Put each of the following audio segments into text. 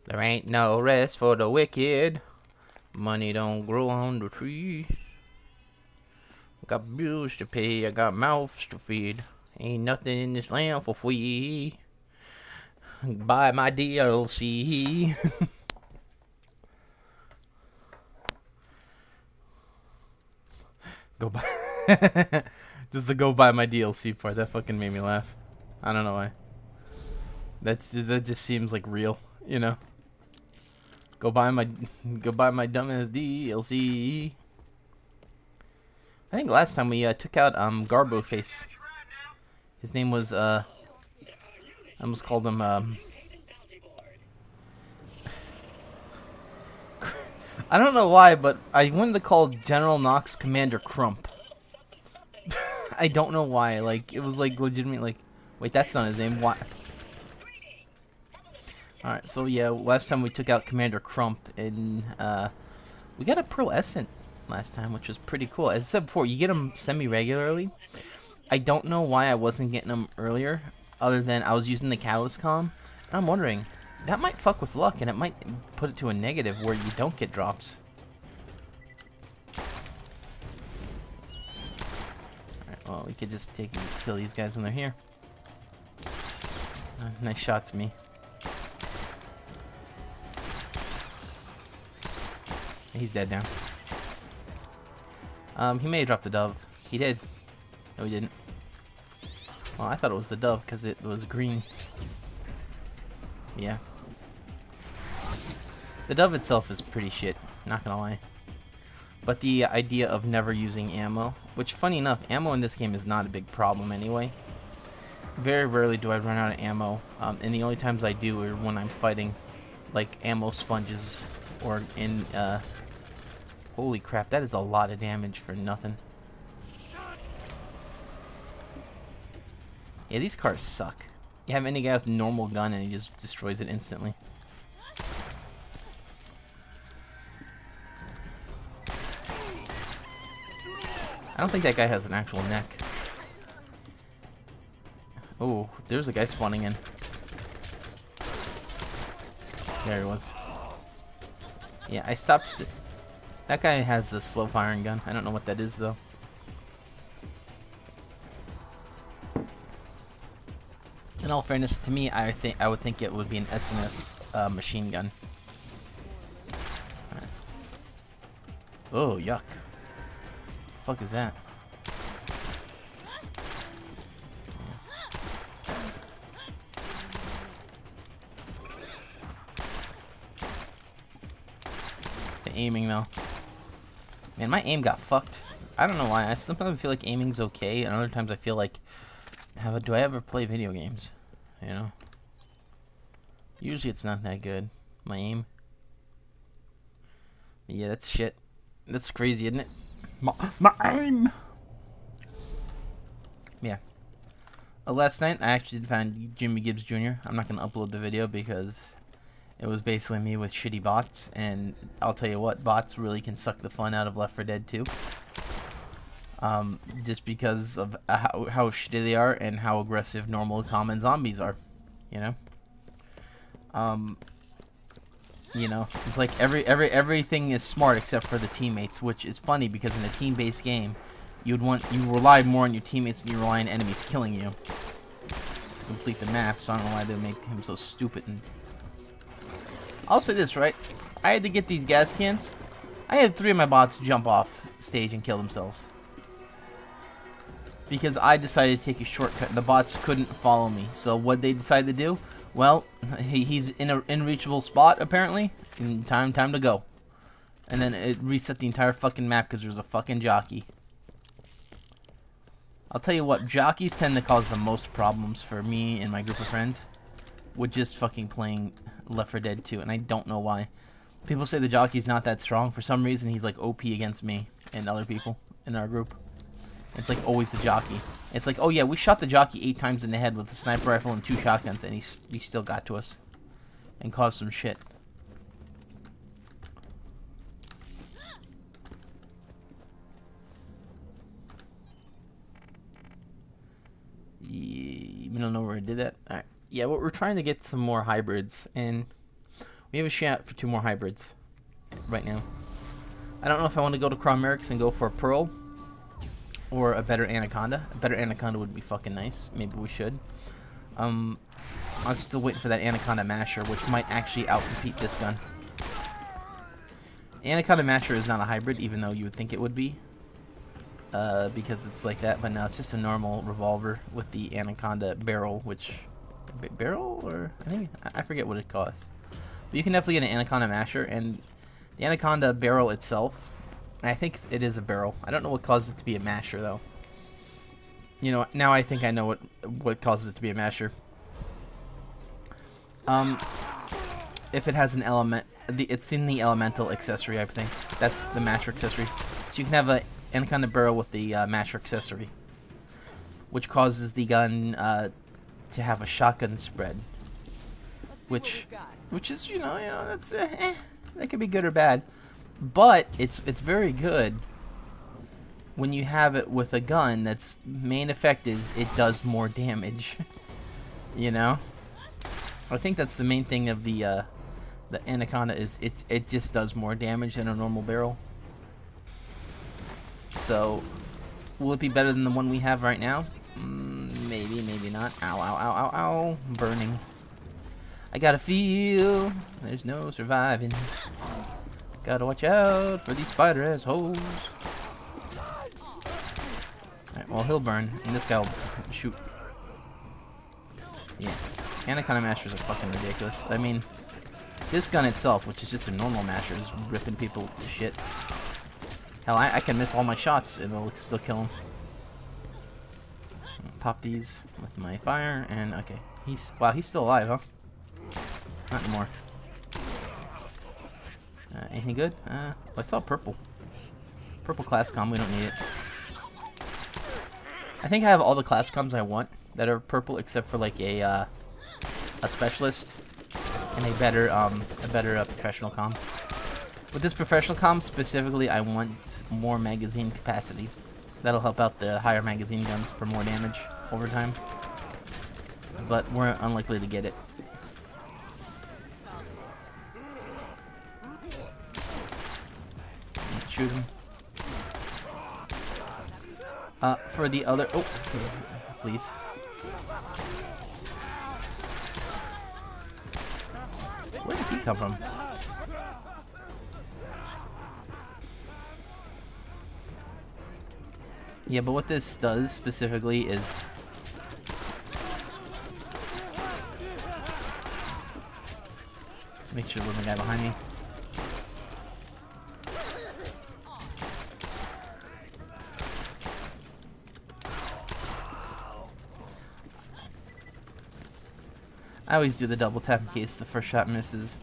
There ain't no rest for the wicked. Money don't grow on the tree. Got bills to pay, I got mouths to feed. Ain't nothing in this land for free. Buy my DLC. Go buy. Just the go buy my DLC part. That fucking made me laugh. I don't know why. That just seems like real, you know. Go buy my dumbass DLC. I think last time we took out Garbo Face. His name was I almost called him I don't know why, but I wanted to call General Knox Commander Crump. I don't know why. Like, it was like legitimately like, wait, that's not his name. Why? Alright, so yeah, last time we took out Commander Crump, and we got a Pearl Essence last time, which was pretty cool. As I said before, you get them semi-regularly. I don't know why I wasn't getting them earlier, other than I was using the Catalyst Comm, and I'm wondering, that might fuck with luck, and it might put it to a negative where you don't get drops. Alright, well, we could just kill these guys when they're here. Nice shots, me. He's dead now. He may have dropped the dove. He did. No, he didn't. Well, I thought it was the dove because it was green. Yeah. The dove itself is pretty shit, not gonna lie. But the idea of never using ammo, which funny enough, ammo in this game is not a big problem anyway. Very rarely do I run out of ammo, and the only times I do are when I'm fighting, like, ammo sponges, or in, holy crap, that is a lot of damage for nothing. Yeah, these cars suck. You have any guy with a normal gun and he just destroys it instantly. I don't think that guy has an actual neck. Oh, there's a guy spawning in. There he was. Yeah, I stopped. That guy has a slow firing gun. I don't know what that is though. In all fairness, to me, I would think it would be an SNS machine gun. Right. Oh, yuck! The fuck is that? The aiming though, man, my aim got fucked. I don't know why. I sometimes feel like aiming's okay, and other times I feel like, do I ever play video games? You know? Usually it's not that good. My aim. Yeah, that's shit. That's crazy, isn't it? My aim! Yeah. Last night, I actually did find Jimmy Gibbs Jr. I'm not going to upload the video because it was basically me with shitty bots, and I'll tell you what, bots really can suck the fun out of Left 4 Dead 2. Just because of how shitty they are and how aggressive normal common zombies are, you know. You know, it's like everything is smart except for the teammates, which is funny because in a team-based game, you rely more on your teammates than you rely on enemies killing you to complete the map. So I don't know why they make him so stupid. And I'll say this, right? I had to get these gas cans. I had 3 of my bots jump off stage and kill themselves. Because I decided to take a shortcut and the bots couldn't follow me. So what they decided to do? Well, he's in an unreachable spot apparently. And time to go. And then it reset the entire fucking map because there's a fucking jockey. I'll tell you what, jockeys tend to cause the most problems for me and my group of friends with just fucking playing Left 4 Dead 2, and I don't know why. People say the jockey's not that strong. For some reason, he's like OP against me and other people in our group. It's like always the jockey. It's like, oh yeah, we shot the jockey 8 times in the head with a sniper rifle and 2 shotguns, and he still got to us and caused some shit. Yeah, we don't know where I did that. All right. Yeah, well, we're trying to get some more hybrids, and We have a shot for 2 more hybrids right now. I don't know if I want to go to Chromerics and go for a Pearl or a better Anaconda. A better Anaconda would be fucking nice. Maybe we should. I'm still waiting for that Anaconda Masher, which might actually outcompete this gun. Anaconda Masher is not a hybrid, even though you would think it would be. Because it's like that, but no, it's just a normal revolver with the Anaconda barrel, which... barrel? Or... I forget what it costs. But you can definitely get an Anaconda Masher, and the Anaconda barrel itself, I think it is a barrel. I don't know what causes it to be a Masher, though. You know, now I think I know what causes it to be a Masher. If it has an element... it's in the elemental accessory, I think. That's the Masher accessory. So you can have a Anaconda barrel with the Masher accessory, which causes the gun to have a shotgun spread, which is that's that could be good or bad, but it's very good when you have it with a gun that's main effect is it does more damage. You know, I think that's the main thing of the Anaconda is it just does more damage than a normal barrel. So, will it be better than the one we have right now? Maybe, maybe not. Ow, ow, ow, ow, ow. Burning. I gotta feel there's no surviving. Gotta watch out for these spider assholes. Alright, well, he'll burn, and this guy will shoot. Yeah. Anaconda Mashers are fucking ridiculous. I mean, this gun itself, which is just a normal Masher, is ripping people to shit. Hell, I can miss all my shots and it'll still kill him. Pop these with my fire, and okay. Wow, he's still alive, huh? Not anymore. Anything good? I saw purple. Purple class comm, we don't need it. I think I have all the class comms I want that are purple, except for like a specialist and a better professional comm. With this professional comm specifically, I want more magazine capacity. That'll help out the higher magazine guns for more damage over time. But we're unlikely to get it. Shoot him. For the other... Oh, please. Where did he come from? Yeah, but what this does specifically is... Make sure there's a guy behind me. I always do the double tap in case the first shot misses.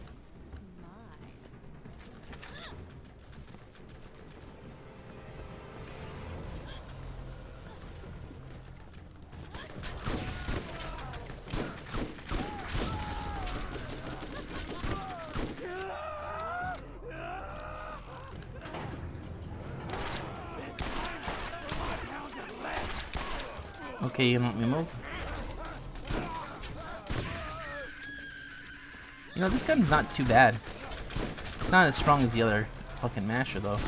Okay, you want me to move? You know, this gun's not too bad. It's not as strong as the other fucking Masher, though.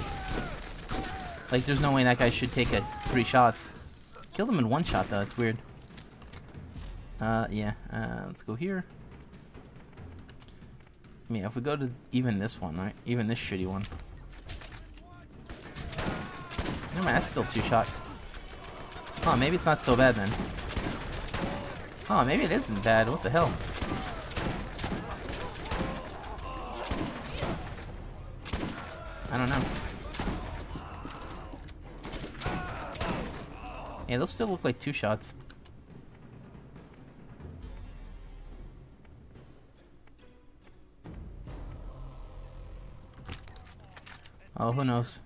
Like, there's no way that guy should take 3 shots. Killed him in 1 shot, though. It's weird. Yeah. Let's go here. I mean, if we go to even this one, right? Even this shitty one. Never mind, that's still 2 shot. Oh, maybe it's not so bad then. Oh, maybe it isn't bad. What the hell? I don't know. Yeah, those still look like 2 shots. Oh, who knows?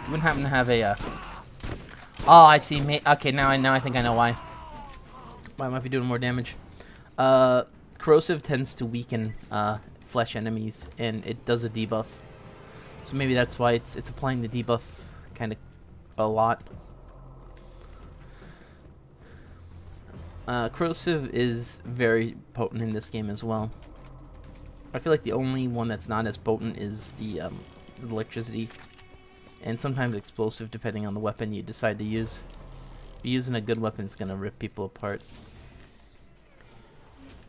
Wouldn't happen to have a, Oh, I see. Okay, now I think I know why. Why I might be doing more damage. Corrosive tends to weaken flesh enemies, and it does a debuff. So maybe that's why it's applying the debuff kind of a lot. Corrosive is very potent in this game as well. I feel like the only one that's not as potent is the electricity, and sometimes explosive, depending on the weapon you decide to use. If you're using a good weapon, it's gonna rip people apart.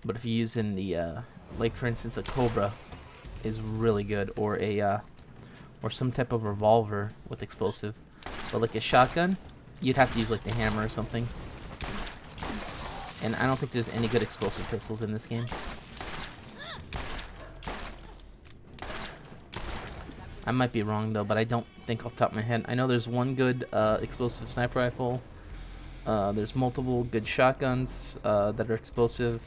But if you're using the, like for instance, a Cobra is really good, or a, or some type of revolver with explosive. But like a shotgun, you'd have to use like the hammer or something. And I don't think there's any good explosive pistols in this game. I might be wrong though, but I don't think off the top of my head. I know there's one good explosive sniper rifle. There's multiple good shotguns that are explosive.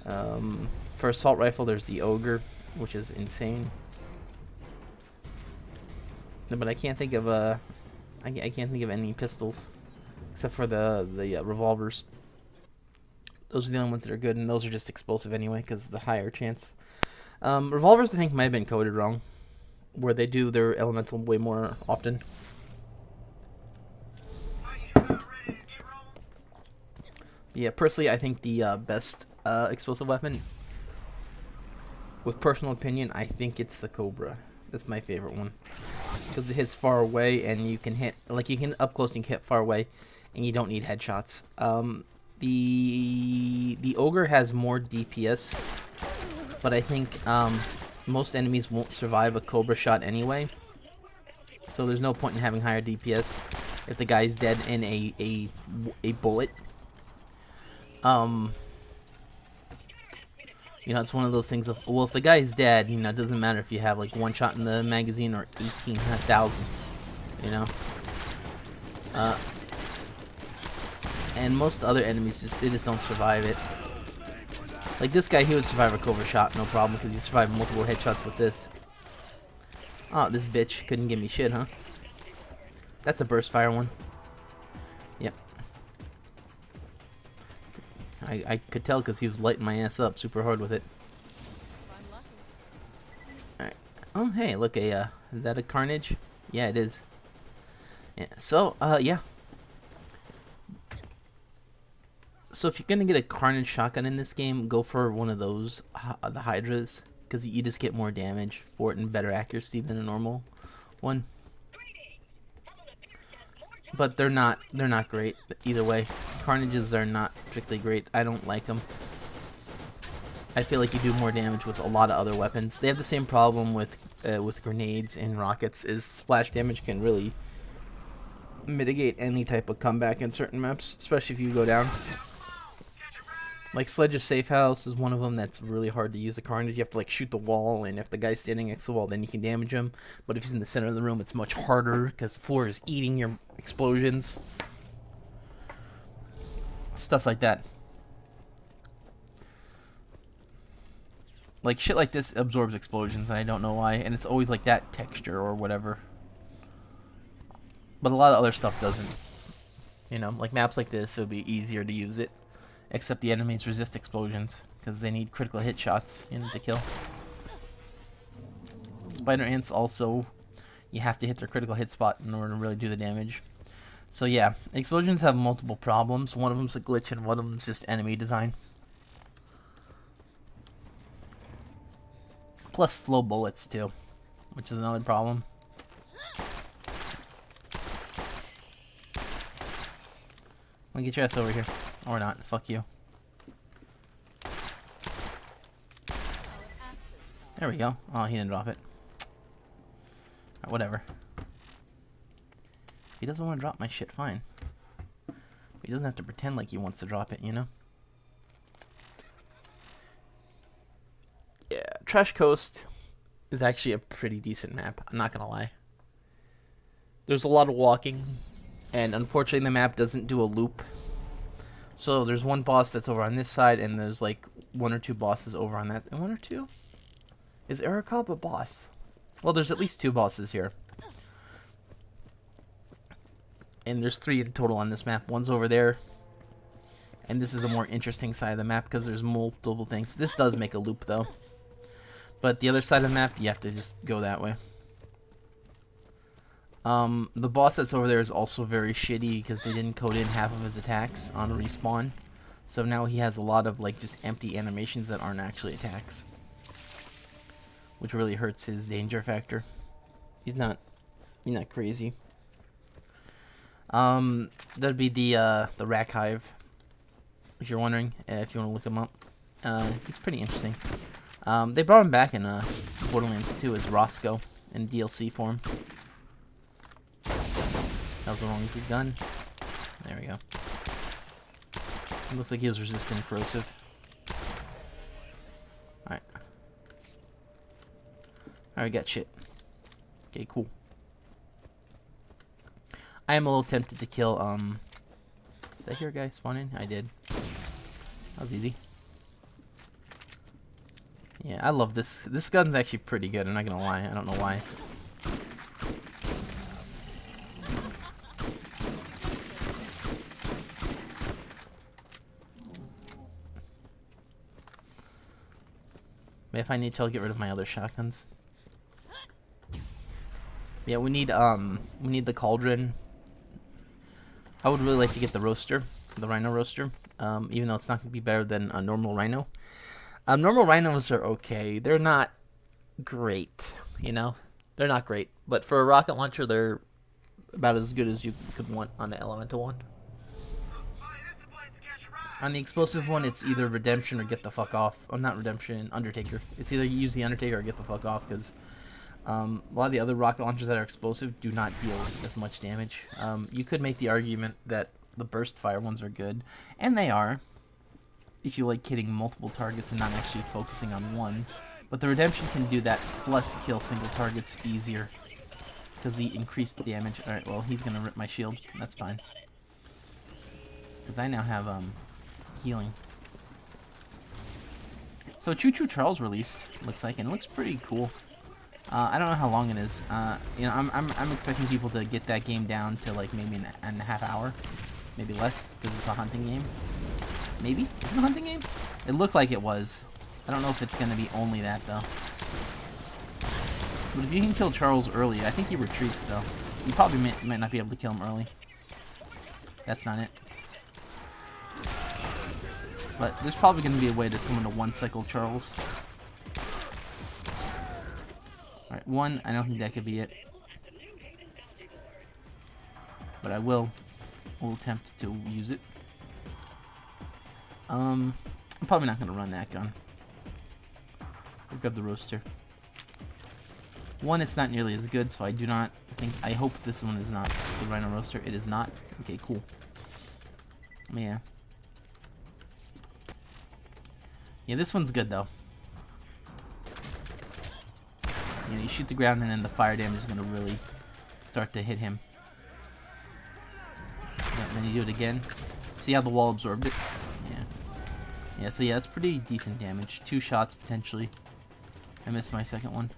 For assault rifle, there's the Ogre, which is insane. But I can't think of I can't think of any pistols except for the revolvers. Those are the only ones that are good, and those are just explosive anyway because of the higher chance. Revolvers, I think, might have been coded wrong, where they do their elemental way more often. Yeah, personally, I think the best explosive weapon, with personal opinion, I think it's the Cobra. That's my favorite one because it hits far away, and you can hit, like, you can up close and you can hit far away, and you don't need headshots. The Ogre has more DPS, but I think most enemies won't survive a Cobra shot anyway, so there's no point in having higher DPS if the guy's dead in a bullet. You know, it's one of those things of, well, if the guy's dead, you know, it doesn't matter if you have like one shot in the magazine or 18,000, you know. And most other enemies they just don't survive it. Like this guy, he would survive a Cobra shot, no problem, because he survived multiple headshots with this. Oh, this bitch couldn't give me shit, huh? That's a burst fire one. Yep. I could tell because he was lighting my ass up super hard with it. Alright. Oh, hey, look, is that a Carnage? Yeah, it is. Yeah, so, yeah. So if you're gonna get a Carnage shotgun in this game, go for one of those, the Hydras, because you just get more damage for it and better accuracy than a normal one. But they're not great either way. Carnages are not particularly great. I don't like them. I feel like you do more damage with a lot of other weapons. They have the same problem with grenades and rockets. Is splash damage can really mitigate any type of comeback in certain maps, especially if you go down. Like Sledge's Safe House is one of them that's really hard to use a Carnage. You have to like shoot the wall, and if the guy's standing next to the wall, then you can damage him. But if he's in the center of the room, it's much harder because the floor is eating your explosions. Stuff like that. Like shit like this absorbs explosions, and I don't know why. And it's always like that texture or whatever. But a lot of other stuff doesn't. You know, like maps like this, it would be easier to use it. Except the enemies resist explosions because they need critical hit shots, you know, to kill. Spider ants also, you have to hit their critical hit spot in order to really do the damage. So yeah, explosions have multiple problems. One of them's a glitch and one of them's just enemy design. Plus slow bullets too, which is another problem. Let me get your ass over here. Or not. Fuck you. There we go. Oh, he didn't drop it. Right, whatever. He doesn't want to drop my shit, fine. But he doesn't have to pretend like he wants to drop it, you know? Yeah, Trash Coast is actually a pretty decent map. I'm not gonna lie. There's a lot of walking, and unfortunately the map doesn't do a loop. So there's one boss that's over on this side, and there's like one or two bosses over on that. And one or two? Is Ericop a boss? Well, there's at least two bosses here. And there's 3 in total on this map. One's over there. And this is the more interesting side of the map because there's multiple things. This does make a loop though. But the other side of the map, you have to just go that way. The boss that's over there is also very shitty because they didn't code in half of his attacks on respawn. So now he has a lot of like just empty animations that aren't actually attacks, which really hurts his danger factor. He's not crazy. That'd be the Rack Hive, if you're wondering, if you want to look him up. He's pretty interesting. They brought him back in Borderlands 2 as Roscoe in DLC form. That was the wrong gun. There we go. It looks like he was resistant and corrosive. Alright. Alright, got shit. Okay, cool. I am a little tempted to kill, did I hear a guy spawn in? I did. That was easy. Yeah, I love this. This gun's actually pretty good, I'm not gonna lie. I don't know why. Maybe if I need to, I'll get rid of my other shotguns. Yeah, we need the cauldron. I would really like to get the roaster, the rhino roaster, even though it's not going to be better than a normal rhino. Normal rhinos are okay. They're not great, you know? They're not great. But for a rocket launcher, they're about as good as you could want on the elemental one. On the explosive one, it's either redemption or get the fuck off. Oh, not redemption, Undertaker. It's either you use the Undertaker or get the fuck off, because a lot of the other rocket launchers that are explosive do not deal as much damage. You could make the argument that the burst fire ones are good, and they are, if you like hitting multiple targets and not actually focusing on one. But the redemption can do that, plus kill single targets easier, because the increased damage. Alright, well, he's gonna rip my shield. That's fine. Because I now have, healing. So Choo Choo Charles released, looks like, and it looks pretty cool. I don't know how long it is. You know, I'm expecting people to get that game down to like maybe an and a half hour, maybe less, because it's a hunting game. Maybe? Is it a hunting game? It looked like it was. I don't know if it's gonna be only that though. But if you can kill Charles early, I think he retreats though. You probably might not be able to kill him early. That's not it. But there's probably going to be a way to summon a one-cycle Charles. Alright, one, I don't think that could be it. But I will attempt to use it. I'm probably not going to run that gun. I'll grab the roaster. One, it's not nearly as good, so I hope this one is not the Rhino Roaster. It is not. Okay, cool. Yeah. Yeah, this one's good though. You know, you shoot the ground and then the fire damage is gonna really start to hit him. Yeah, and then you do it again. See how the wall absorbed it? Yeah. Yeah, so yeah, that's pretty decent damage. 2 shots potentially. I missed my second one.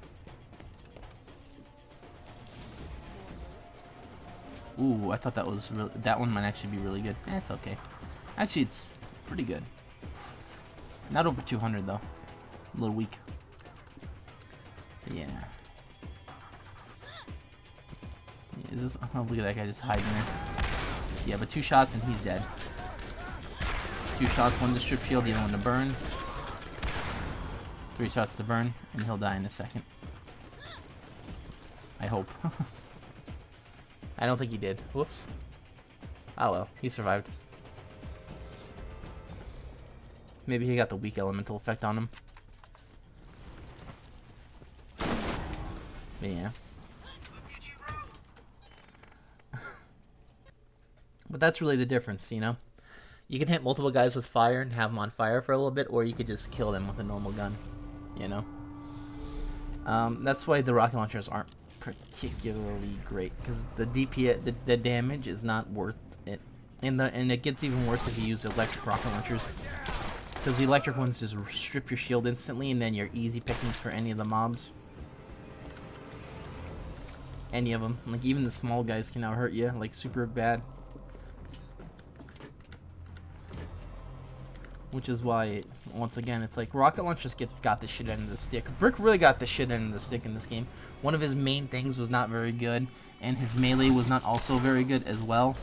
Ooh, I thought that was that one might actually be really good. It's okay. Actually, it's pretty good. Not over 200 though. A little weak. But yeah. Is this? Oh, look at that guy just hiding there. Yeah, but 2 shots and he's dead. 2 shots, 1 to strip shield, the other 1 to burn. 3 shots to burn, and he'll die in a second. I hope. I don't think he did. Whoops. Oh well, he survived. Maybe he got the weak elemental effect on him. But yeah. But that's really the difference, you know? You can hit multiple guys with fire and have them on fire for a little bit, or you could just kill them with a normal gun, you know? That's why the rocket launchers aren't particularly great, because the DPS, the damage is not worth it. And it gets even worse if you use electric rocket launchers. Because the electric ones just strip your shield instantly, and then you're easy pickings for any of the mobs. Any of them. Like, even the small guys can now hurt you, like, super bad. Which is why, once again, it's like, rocket launchers got the shit end of the stick. Brick really got the shit end of the stick in this game. One of his main things was not very good, and his melee was not also very good as well.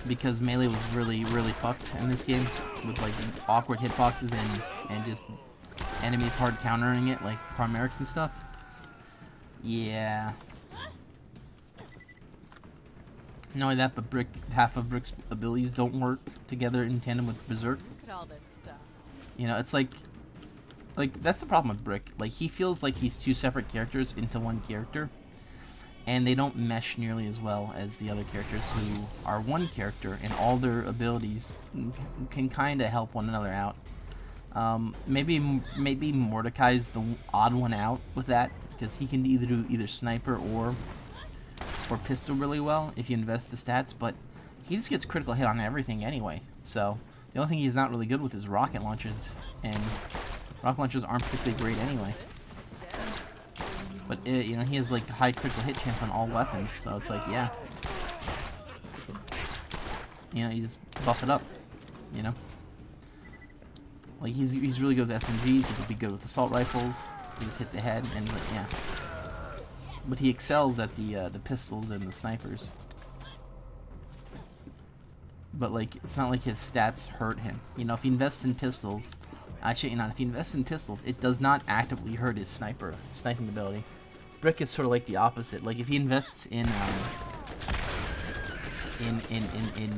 because melee was really fucked in this game with like awkward hitboxes and just enemies hard countering it like Primerics and stuff. Yeah. Not only that, but half of Brick's abilities don't work together in tandem with Berserk. Look at all this stuff. You know, it's like that's the problem with Brick. Like, he feels like he's two separate characters into one character, and they don't mesh nearly as well as the other characters who are one character, and all their abilities can kind of help one another out. Maybe Mordecai's the odd one out with that, because he can do sniper or pistol really well if you invest the stats, but he just gets critical hit on everything anyway. So the only thing he's not really good with is rocket launchers, and rocket launchers aren't particularly great anyway. But you know, he has like high critical hit chance on all weapons, so it's like, yeah, you know, you just buff it up, you know. Like, he's really good with SMGs. He could be good with assault rifles. He just hit the head, and like, yeah. But he excels at the pistols and the snipers. But like, it's not like his stats hurt him. You know, if he invests in pistols, actually, you know, if he invests in pistols, it does not actively hurt his sniping ability. Brick is sort of like the opposite. Like, if he invests in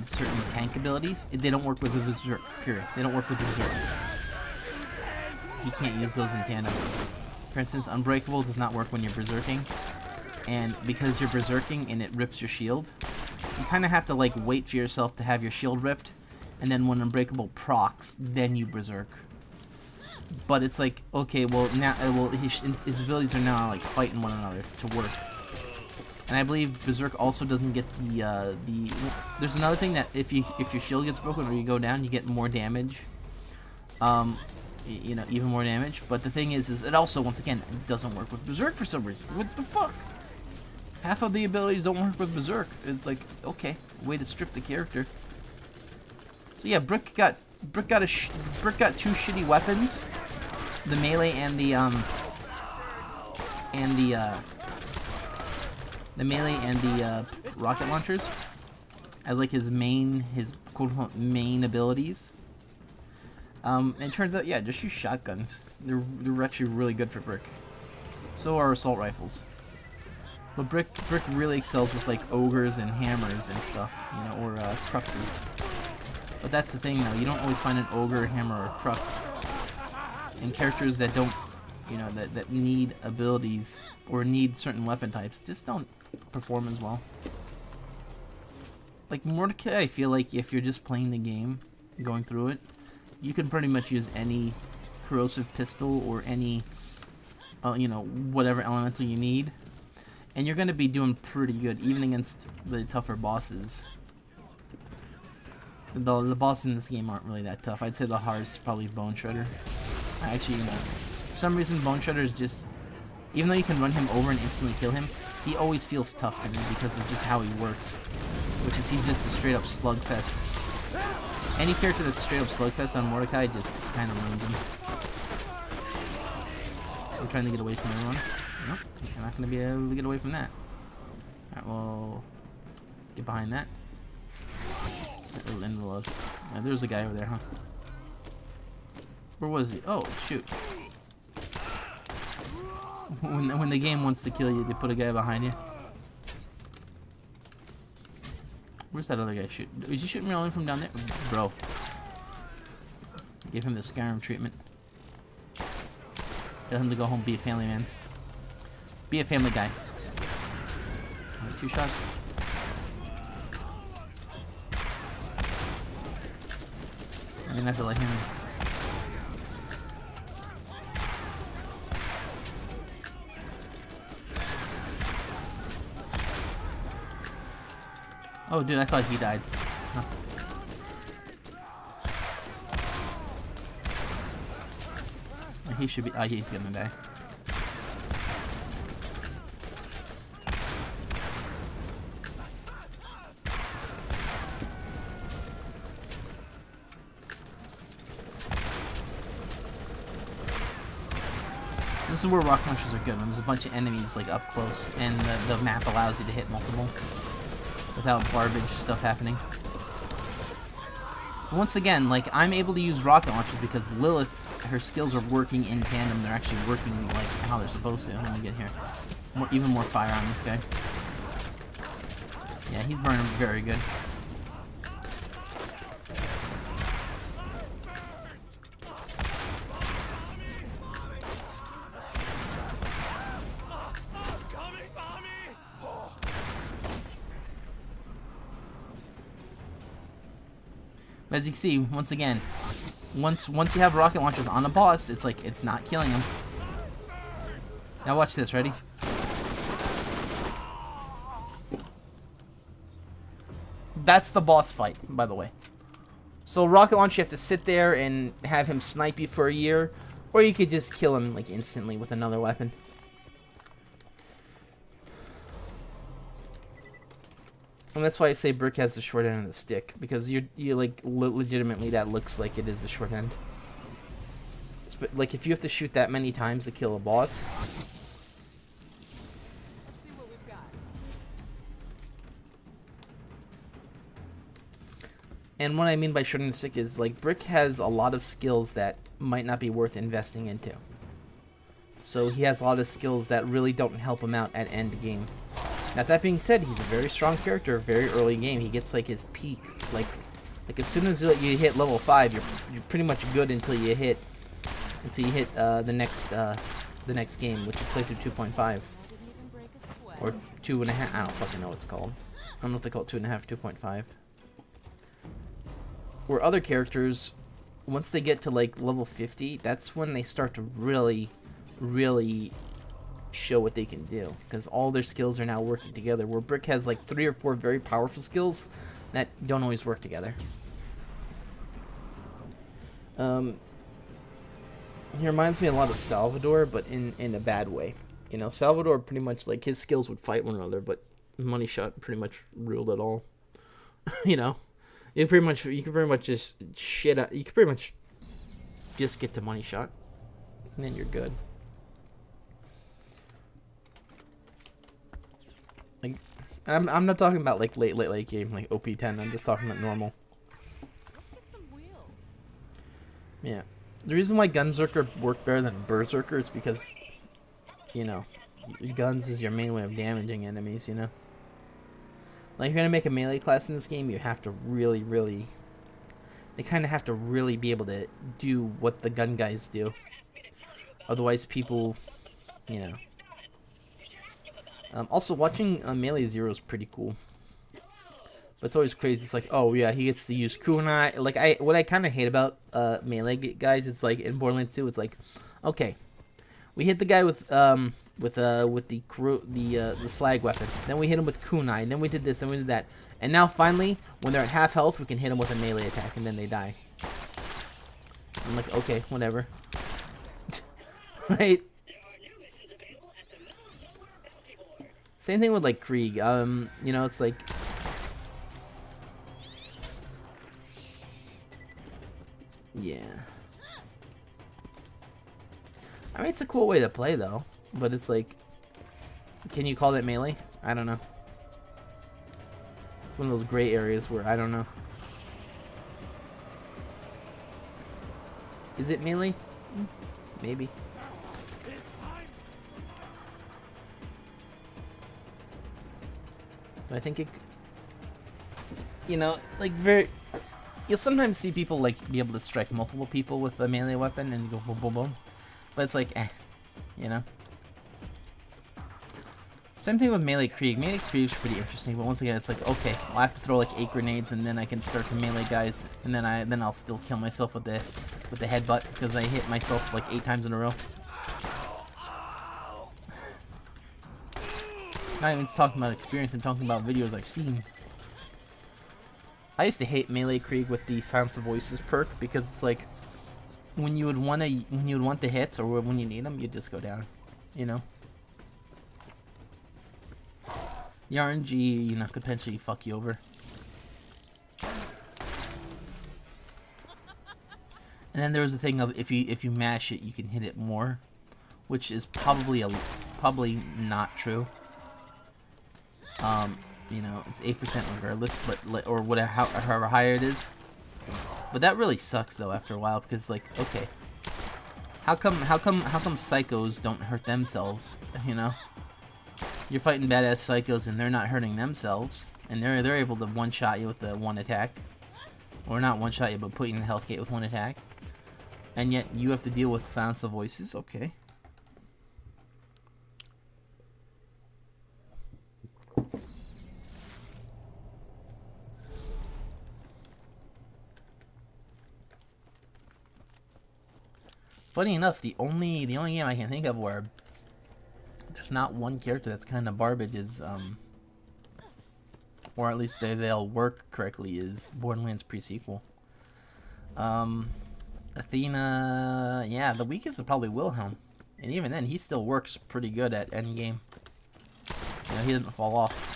certain tank abilities, they don't work with the Berserk. Period. They don't work with the Berserk. You can't use those in tandem. For instance, Unbreakable does not work when you're berserking, and because you're berserking and it rips your shield, you kind of have to like wait for yourself to have your shield ripped, and then when Unbreakable procs, then you berserk. But it's like, okay, well now, his abilities are now like fighting one another to work. And I believe Berserk also doesn't get the there's another thing that if your shield gets broken or you go down, you get more damage. You know, even more damage. But the thing is it also, once again, doesn't work with Berserk for some reason. What the fuck? Half of the abilities don't work with Berserk. It's like, okay, way to strip the character. So yeah, Brick got two shitty weapons, the melee and the rocket launchers as like his quote unquote main abilities. And it turns out, yeah, just use shotguns. They're actually really good for Brick. So are assault rifles. But Brick really excels with like ogres and hammers and stuff, you know, or cruxes. But that's the thing, though. You don't always find an ogre, hammer, or crux. And characters that don't, you know, that need abilities or need certain weapon types just don't perform as well. Like Mordecai, I feel like if you're just playing the game, going through it, you can pretty much use any corrosive pistol or any, you know, whatever elemental you need, and you're going to be doing pretty good, even against the tougher bosses. The bosses in this game aren't really that tough. I'd say the hardest is probably Bone Shredder. Actually, you know, for some reason Bone Shredder is just, even though you can run him over and instantly kill him, he always feels tough to me because of just how he works, which is he's just a straight up slugfest. Any character that's straight up slugfest on Mordecai just kind of ruins him. I'm trying to get away from everyone. Nope, you're not going to be able to get away from that. Alright, well, get behind that. And reload. Yeah, there's a guy over there, huh? Where was he? Oh, shoot. When the game wants to kill you, they put a guy behind you. Where's that other guy shooting? Is he shooting me only from down there? Bro. Give him the Skyrim treatment. Tell him to go home, be a family man. Be a family guy. Alright, 2 shots. I'm gonna have to let him. Oh, dude, I thought he died. Huh. He should be. Oh, he's gonna die. This is where rock launchers are good, when there's a bunch of enemies like up close, and the map allows you to hit multiple without garbage stuff happening. But once again, like, I'm able to use rocket launchers because Lilith, her skills are working in tandem. They're actually working like how they're supposed to. Let me get here. Even more fire on this guy. Yeah, he's burning very good. As you can see, once again, once you have rocket launchers on the boss, it's like it's not killing him. Now watch this, ready? That's the boss fight, by the way. So rocket launcher, you have to sit there and have him snipe you for a year, or you could just kill him like instantly with another weapon. And that's why I say Brick has the short end of the stick, because you like legitimately that looks like it is the short end. Like if you have to shoot that many times to kill a boss. And what I mean by short end of the stick is like Brick has a lot of skills that might not be worth investing into. So he has a lot of skills that really don't help him out at end game. Now that being said, he's a very strong character, very early game. He gets like his peak, like as soon as you hit level 5, you're pretty much good until you hit the next game, which is playthrough 2.5 or 2.5. I don't fucking know what it's called. I don't know if they call it 2.5 or 2.5. Where other characters, once they get to like level 50, that's when they start to really show what they can do, because all their skills are now working together, where Brick has like 3 or 4 very powerful skills that don't always work together. He reminds me a lot of Salvador, but in a bad way. You know, Salvador pretty much like his skills would fight one another, but Money Shot pretty much ruled it all. You know, you could pretty much just shit out. You could pretty much just get to Money Shot, and then you're good. Like, I'm not talking about like late game like OP10. I'm just talking about normal. Yeah, the reason why Gunzerker worked better than Berserker is because, you know, guns is your main way of damaging enemies. You know, like if you're gonna make a melee class in this game, you have to really, they kind of have to really be able to do what the gun guys do. Otherwise, people, you know. Also, watching Melee Zero is pretty cool. But it's always crazy. It's like, oh yeah, he gets to use kunai. Like what I kind of hate about Melee guys is like in Borderlands 2, it's like, okay, we hit the guy with the slag weapon. Then we hit him with kunai. And then we did this. And we did that. And now finally, when they're at half health, we can hit them with a melee attack, and then they die. I'm like, okay, whatever. Right? Same thing with like Krieg. You know, it's like, yeah. I mean, it's a cool way to play though, but it's like, can you call that melee? I don't know. It's one of those gray areas where I don't know. Is it melee? Maybe. I think it, you know, like you'll sometimes see people like be able to strike multiple people with a melee weapon and go boom, boom, boom. But it's like, you know. Same thing with melee Krieg. Melee Krieg's pretty interesting, but once again, it's like, okay, I'll have to throw like 8 grenades and then I can start to melee guys, and then I'll still kill myself with the headbutt because I hit myself like 8 times in a row. Not even talking about experience, I'm talking about videos I've seen. I used to hate melee Krieg with the Silence of Voices perk because it's like when you would want the hits or when you need them, you just go down, you know. The RNG, you know, could potentially fuck you over. And then there was the thing of if you mash it, you can hit it more, which is probably not true. You know, it's 8% regardless, but or whatever, however higher it is. But that really sucks though after a while, because like, okay, how come psychos don't hurt themselves? You know, you're fighting badass psychos and they're not hurting themselves, and they're able to one-shot you with the one attack, or not one-shot you, but put you in the health gate with one attack, and yet you have to deal with silence of voices. Okay. Funny enough, the only game I can think of where there's not one character that's kind of garbage is, or at least they'll work correctly, is Borderlands pre-sequel. Athena, yeah, the weakest is probably Wilhelm, and even then, he still works pretty good at endgame. You know, he doesn't fall off.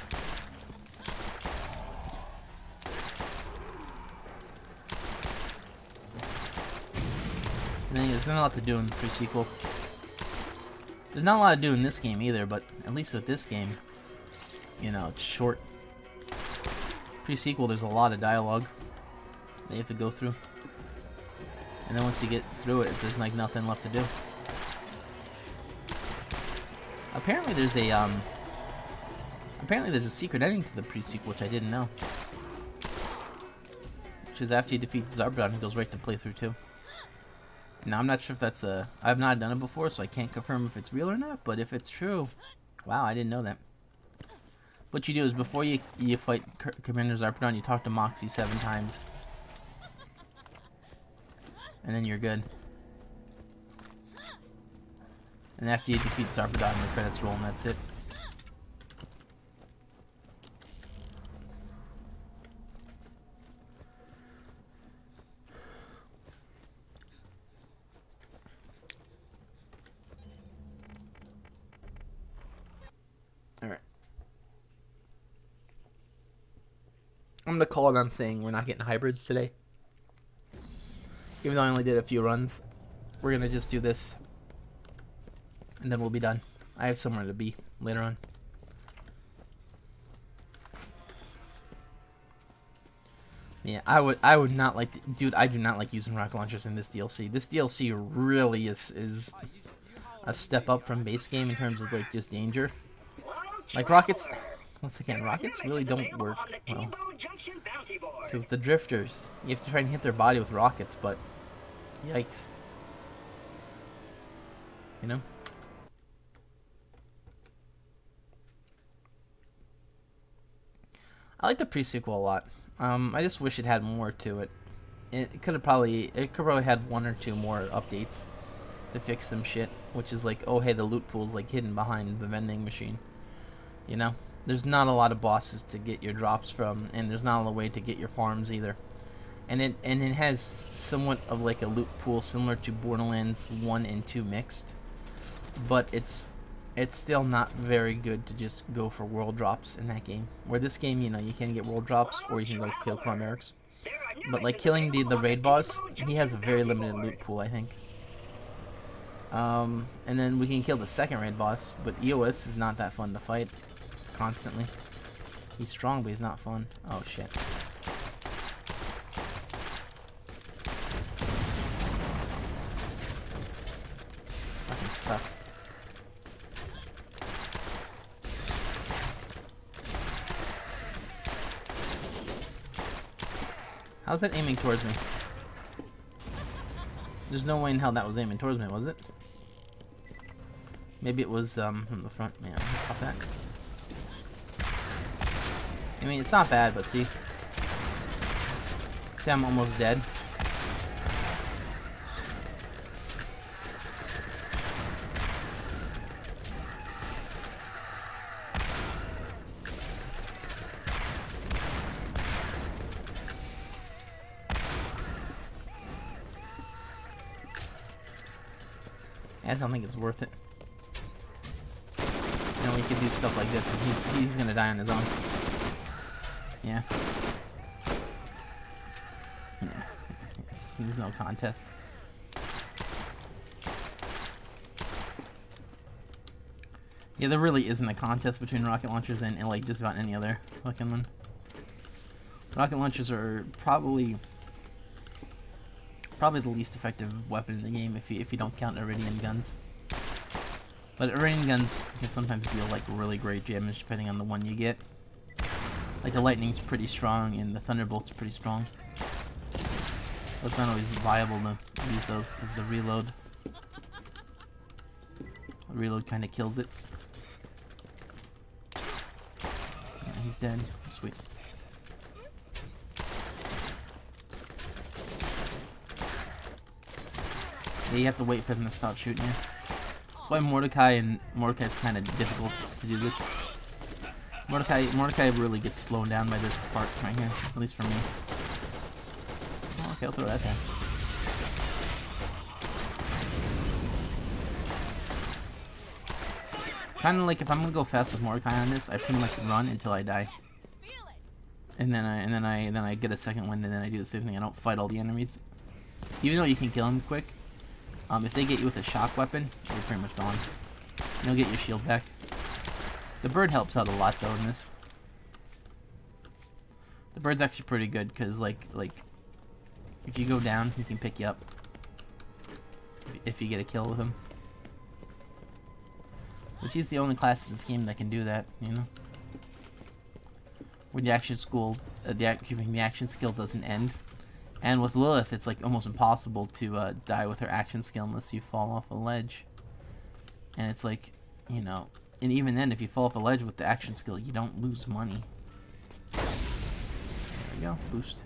And then there's not a lot to do in the pre-sequel. There's not a lot to do in this game either, but at least with this game, you know, it's short. Pre-sequel, there's a lot of dialogue that you have to go through. And then once you get through it, there's like nothing left to do. Apparently there's a secret ending to the pre-sequel, which I didn't know. Which is after you defeat Zarbadon, it goes right to playthrough 2. Now, I'm not sure if that's I've not done it before, so I can't confirm if it's real or not, but if it's true, wow, I didn't know that. What you do is, before you fight Commander Zarpedon, you talk to Moxie 7 times. And then you're good. And after you defeat Zarpedon, the credits roll, and that's it. Alright. I'm gonna call it on saying we're not getting hybrids today. Even though I only did a few runs, we're gonna just do this. And then we'll be done. I have somewhere to be later on. Yeah, I would not like to, dude, I do not like using rocket launchers in this DLC. This DLC really is a step up from base game in terms of like just danger. Like rockets, once again, rockets really don't work well. Because the drifters, you have to try and hit their body with rockets, but yikes. You know? I like the pre-sequel a lot. I just wish it had more to it. It could probably had 1 or 2 more updates to fix some shit, which is like, oh hey, the loot pool's like hidden behind the vending machine. You know, there's not a lot of bosses to get your drops from, and there's not a way to get your farms either. And it has somewhat of like a loot pool similar to Borderlands 1 and 2 mixed, but it's still not very good to just go for world drops in that game. Where this game, you know, you can get world drops or you can go kill Chimerics. But like killing the raid boss, he has a very limited loot pool, I think. And then we can kill the second raid boss, but EOS is not that fun to fight constantly. He's strong, but he's not fun. Oh shit. Fucking stuck. How's that aiming towards me? There's no way in hell that was aiming towards me, was it? Maybe it was from the front. Yeah, pop that. I mean, it's not bad, but see? See, I'm almost dead. I just don't think it's worth it. You know, we could do stuff like this, and he's gonna die on his own. Yeah. Yeah. There's no contest. Yeah, there really isn't a contest between rocket launchers and like just about any other fucking one. Rocket launchers are probably Probably the least effective weapon in the game if you don't count Iridium guns. But Iridium guns can sometimes deal like really great damage depending on the one you get. Like the lightning's pretty strong and the thunderbolt's pretty strong. But it's not always viable to use those because the reload kind of kills it. Yeah, he's dead. Sweet. Yeah, you have to wait for them to stop shooting you. That's why Mordecai's kind of difficult to do this. Mordecai really gets slowed down by this part right here, at least for me. Oh, okay, I'll throw that down. Kind of like if I'm gonna go fast with Mordecai on this, I pretty much run until I die, and then I get a second wind, and then I do the same thing. I don't fight all the enemies, even though you can kill them quick. If they get you with a shock weapon, you're pretty much gone. And you'll get your shield back. The bird helps out a lot though in this. The bird's actually pretty good because like if you go down, he can pick you up if you get a kill with him. Which is the only class in this game that can do that, you know. When the action skill, the action skill doesn't end. And with Lilith, it's like almost impossible to die with her action skill unless you fall off a ledge. And it's like, you know, and even then, if you fall off a ledge with the action skill, you don't lose money. There we go, boost.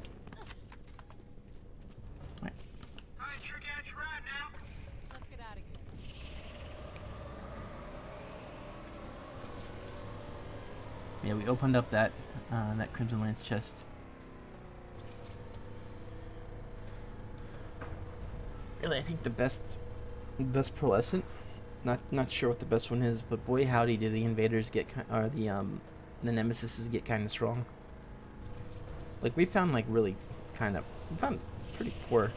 Right. Alright, sure got you right now. Let's get out of here. Yeah, we opened up that that Crimson Lance chest. Really, I think the best pearlescent. Not sure what the best one is, but boy howdy, do the invaders get or the nemesises get kind of strong. Like we found like really we found pretty poor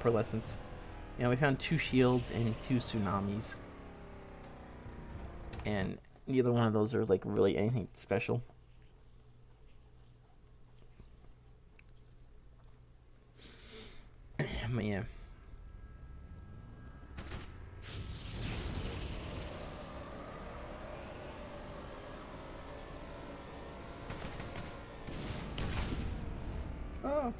pearlescents. You know, we found 2 shields and 2 tsunamis, and neither one of those are like really anything special. But yeah. Oh.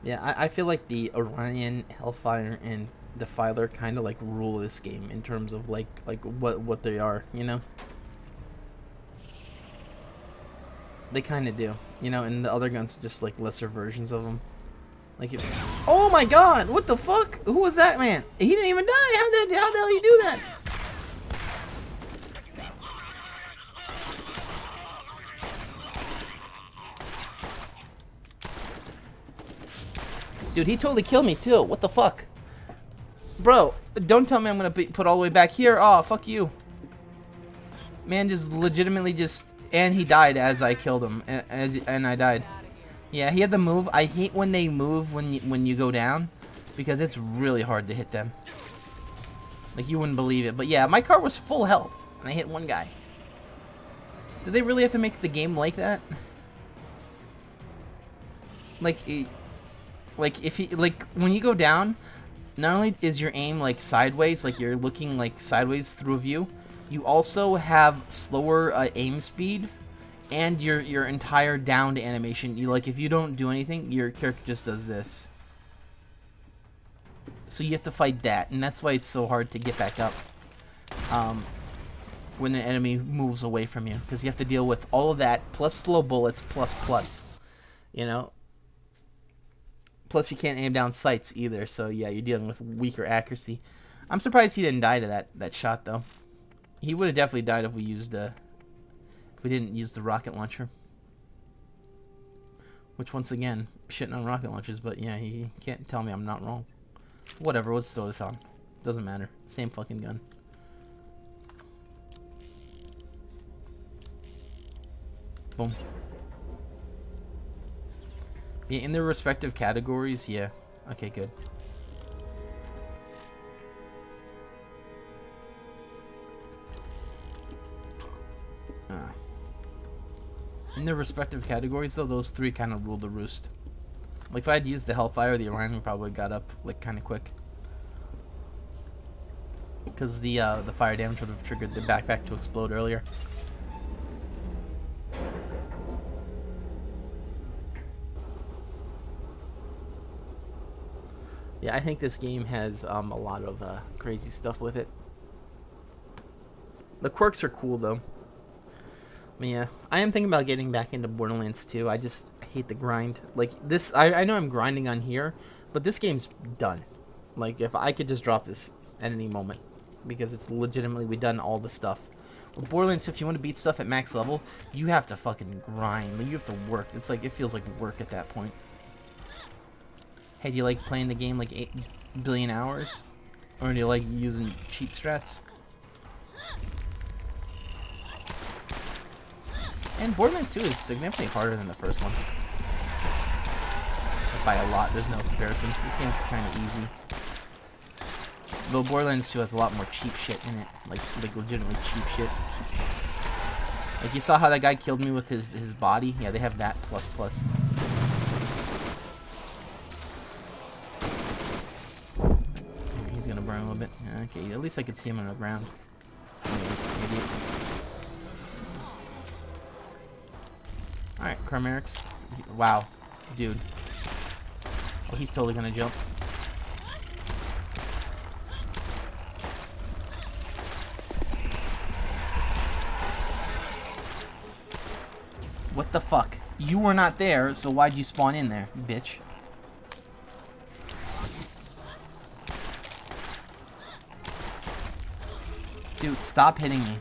Yeah, I feel like the Orion, Hellfire, and Defiler kind of like rule this game in terms of like what they are, you know. They kind of do, you know, and the other guns are just like lesser versions of them. Like, oh my God, what the fuck? Who was that man? He didn't even die. How the hell you do that? Dude, he totally killed me too. What the fuck, bro? Don't tell me I'm gonna put all the way back here. Oh, fuck you, man. Just legitimately just. And he died as I killed him, and I died. Yeah, he had the move. I hate when they move when you go down, because it's really hard to hit them. Like, you wouldn't believe it. But yeah, my car was full health, and I hit one guy. Did they really have to make the game like that? Like if he when you go down, not only is your aim like sideways, like you're looking like sideways through a view. You also have slower aim speed, and your entire downed animation. You like if you don't do anything, your character just does this. So you have to fight that, and that's why it's so hard to get back up when an enemy moves away from you, because you have to deal with all of that plus slow bullets plus. You know. Plus you can't aim down sights either. So yeah, you're dealing with weaker accuracy. I'm surprised he didn't die to that shot though. He would have definitely died if we didn't use the rocket launcher. Which, once again, shitting on rocket launchers, but yeah, he can't tell me I'm not wrong. Whatever, let's throw this on. Doesn't matter. Same fucking gun. Boom. Yeah, in their respective categories, yeah. Okay, good. In their respective categories, though, those three kind of ruled the roost. Like, if I had used the Hellfire, the Orion probably got up, like, kind of quick. Because the fire damage would have triggered the backpack to explode earlier. Yeah, I think this game has a lot of crazy stuff with it. The quirks are cool, though. But yeah, I am thinking about getting back into Borderlands 2. I just hate the grind. Like, this, I know I'm grinding on here, but this game's done. Like, if I could just drop this at any moment. Because it's legitimately, we've done all the stuff. With Borderlands, if you want to beat stuff at max level, you have to fucking grind. Like, you have to work. It's like, it feels like work at that point. Hey, do you like playing the game like 8 billion hours? Or do you like using cheat strats? And Borderlands 2 is significantly harder than the first one. Like, by a lot, there's no comparison. This game's kind of easy. Though Borderlands 2 has a lot more cheap shit in it. Like legitimately cheap shit. Like, you saw how that guy killed me with his body? Yeah, they have that plus. He's gonna burn a little bit. Okay, at least I could see him on the ground. Anyways, idiot. Alright, Chromerix. Wow. Dude. Oh, he's totally gonna jump. What the fuck? You were not there, so why'd you spawn in there, bitch? Dude, stop hitting me.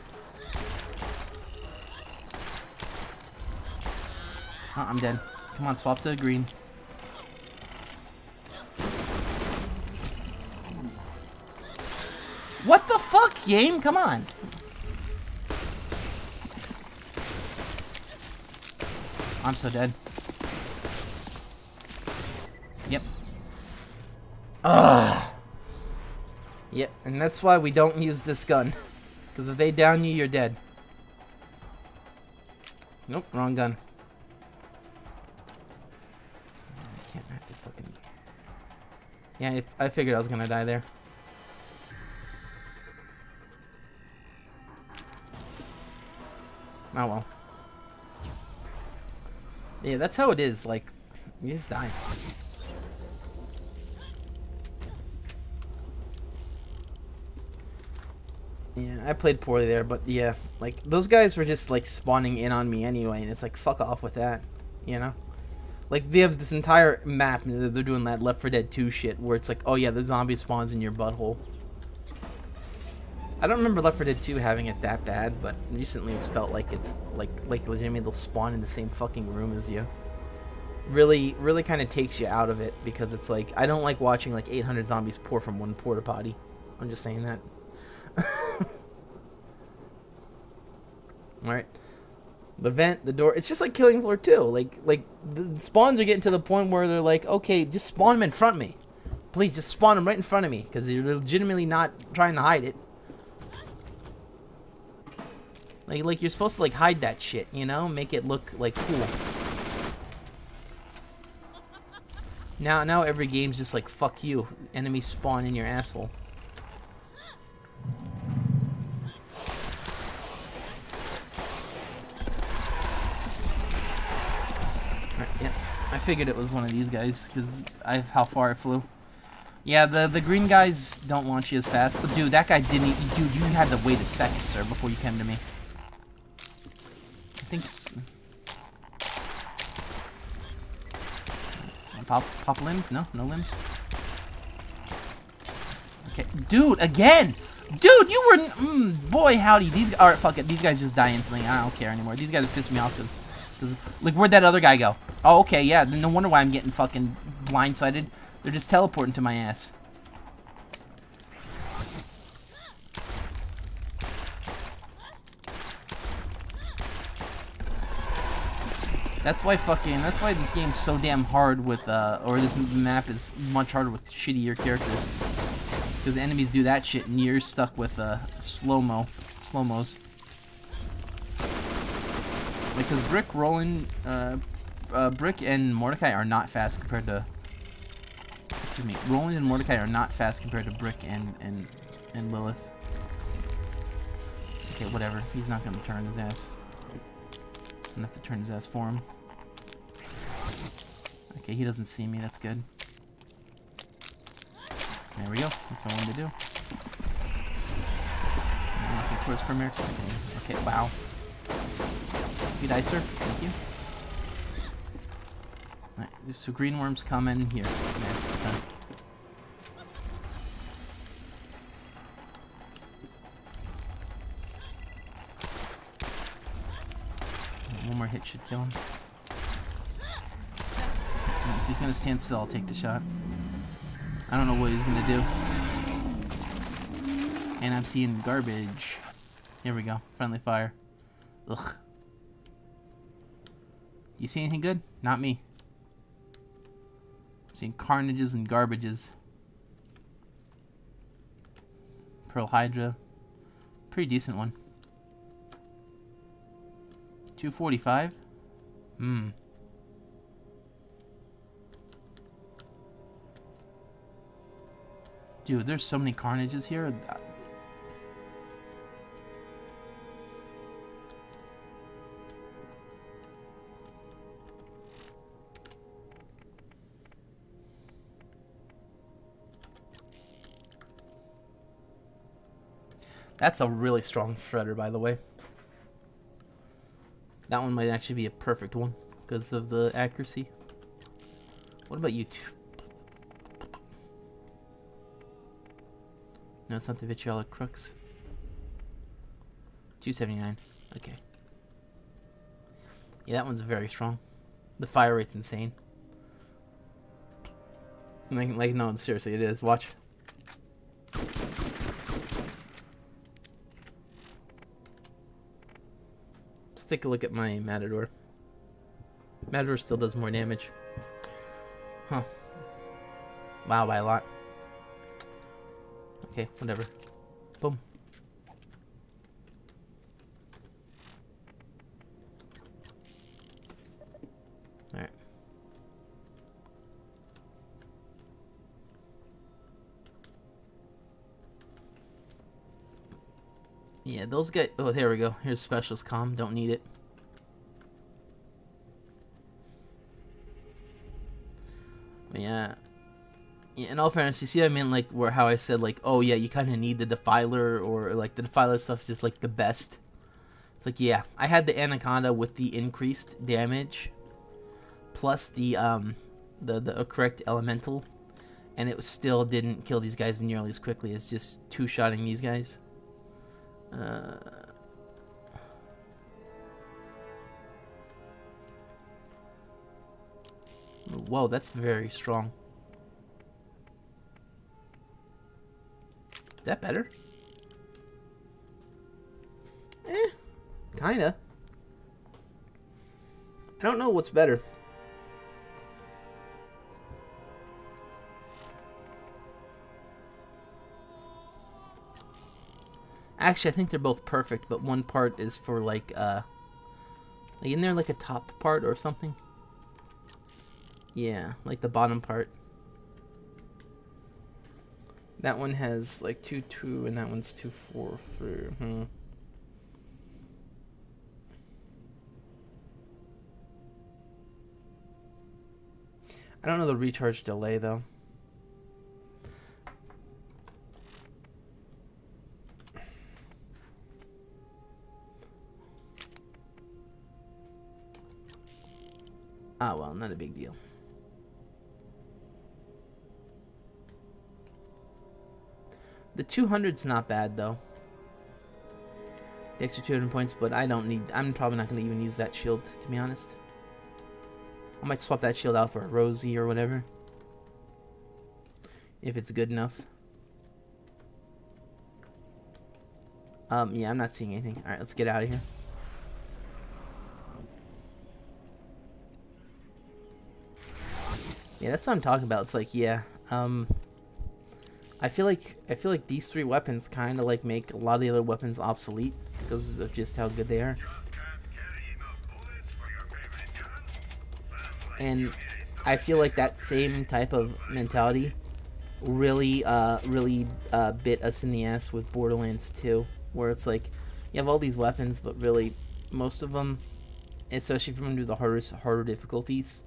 Oh, I'm dead. Come on, swap to green. What the fuck, game? Come on. I'm so dead. Yep. Ugh. Yep, and that's why we don't use this gun. Because if they down you, you're dead. Nope, wrong gun. I can't have to fucking... Yeah, I figured I was gonna die there. Oh well. Yeah, that's how it is. Like, you just die. Yeah, I played poorly there, but yeah, like, those guys were just, like, spawning in on me anyway, and it's like, fuck off with that, you know? Like, they have this entire map, and they're doing that Left 4 Dead 2 shit, where it's like, oh yeah, the zombie spawns in your butthole. I don't remember Left 4 Dead 2 having it that bad, but recently it's felt like it's, like legitimately they'll spawn in the same fucking room as you. Really kind of takes you out of it, because it's like, I don't like watching, like, 800 zombies pour from one porta potty. I'm just saying that. Alright. The vent, the door, it's just like Killing Floor 2. Like, the spawns are getting to the point where they're like, okay, just spawn them in front of me. Please, just spawn them right in front of me, because you're legitimately not trying to hide it. Like you're supposed to, like, hide that shit, you know? Make it look, like, cool. Now every game's just like, fuck you. Enemies spawn in your asshole. Right, yeah. I figured it was one of these guys, because how far I flew. Yeah, the green guys don't launch you as fast. But dude, that guy didn't even... Dude, you had to wait a second, sir, before you came to me. I think it's... Pop limbs? No limbs. Okay, dude, again! Dude, you were... boy, howdy. Alright, fuck it. These guys just die instantly. I don't care anymore. These guys piss me off because... Like, where'd that other guy go? Oh, okay, yeah. No wonder why I'm getting fucking blindsided. They're just teleporting to my ass. That's why this game's so damn hard with, or this map is much harder with shittier characters. Because the enemies do that shit and you're stuck with, slow-mos. Because Brick and Mordecai are not fast compared to... Excuse me. Roland and Mordecai are not fast compared to Brick and Lilith. Okay, whatever. He's not gonna turn his ass. I'm gonna have to turn his ass for him. Okay, he doesn't see me. That's good. There we go. That's what I wanted to do. I'm walking towards Premier. Okay, wow. You die, sir. Thank you. Alright, so green worms come in here. Okay. One more hit should kill him. If he's gonna stand still, I'll take the shot. I don't know what he's gonna do. And I'm seeing garbage. Here we go. Friendly fire. Ugh. You see anything good? Not me. I'm seeing carnages and garbages. Pearl Hydra. Pretty decent one. 245? Hmm. Dude, there's so many carnages here. That's a really strong shredder, by the way. That one might actually be a perfect one because of the accuracy. What about you two? No, it's not the vitriolic crux. 279. Okay. Yeah, that one's very strong. The fire rate's insane. Like no, seriously, it is. Watch. Let's take a look at my Matador. Matador still does more damage. Huh. Wow, by a lot. Okay, whatever. Boom. Alright. Yeah, those guys... Oh, there we go. Here's Specialist Comm. Don't need it. But yeah. Yeah, in all fairness, you see what I mean, like, where how I said, like, oh, yeah, you kind of need the Defiler, or, like, the Defiler stuff is just, like, the best. It's like, yeah, I had the Anaconda with the increased damage, plus the correct Elemental, and it still didn't kill these guys nearly as quickly as just two-shotting these guys. Whoa, that's very strong. Is that better? Kinda. I don't know what's better. Actually, I think they're both perfect, but one part is for like isn't there like a top part or something? Yeah, like the bottom part. That one has like 2.2 and that one's 2.43. I don't know the recharge delay though. Ah, well, not a big deal. The 200's not bad though. The extra 200 points, but I don't need. I'm probably not going to even use that shield, to be honest. I might swap that shield out for a Rosie or whatever, if it's good enough. Yeah, I'm not seeing anything. All right, let's get out of here. Yeah, that's what I'm talking about. It's like, yeah, I feel like these three weapons kind of like make a lot of the other weapons obsolete because of just how good they are. And I feel like that same type of mentality really bit us in the ass with Borderlands 2, where it's like you have all these weapons, but really most of them, especially if you're going to do the harder difficulties,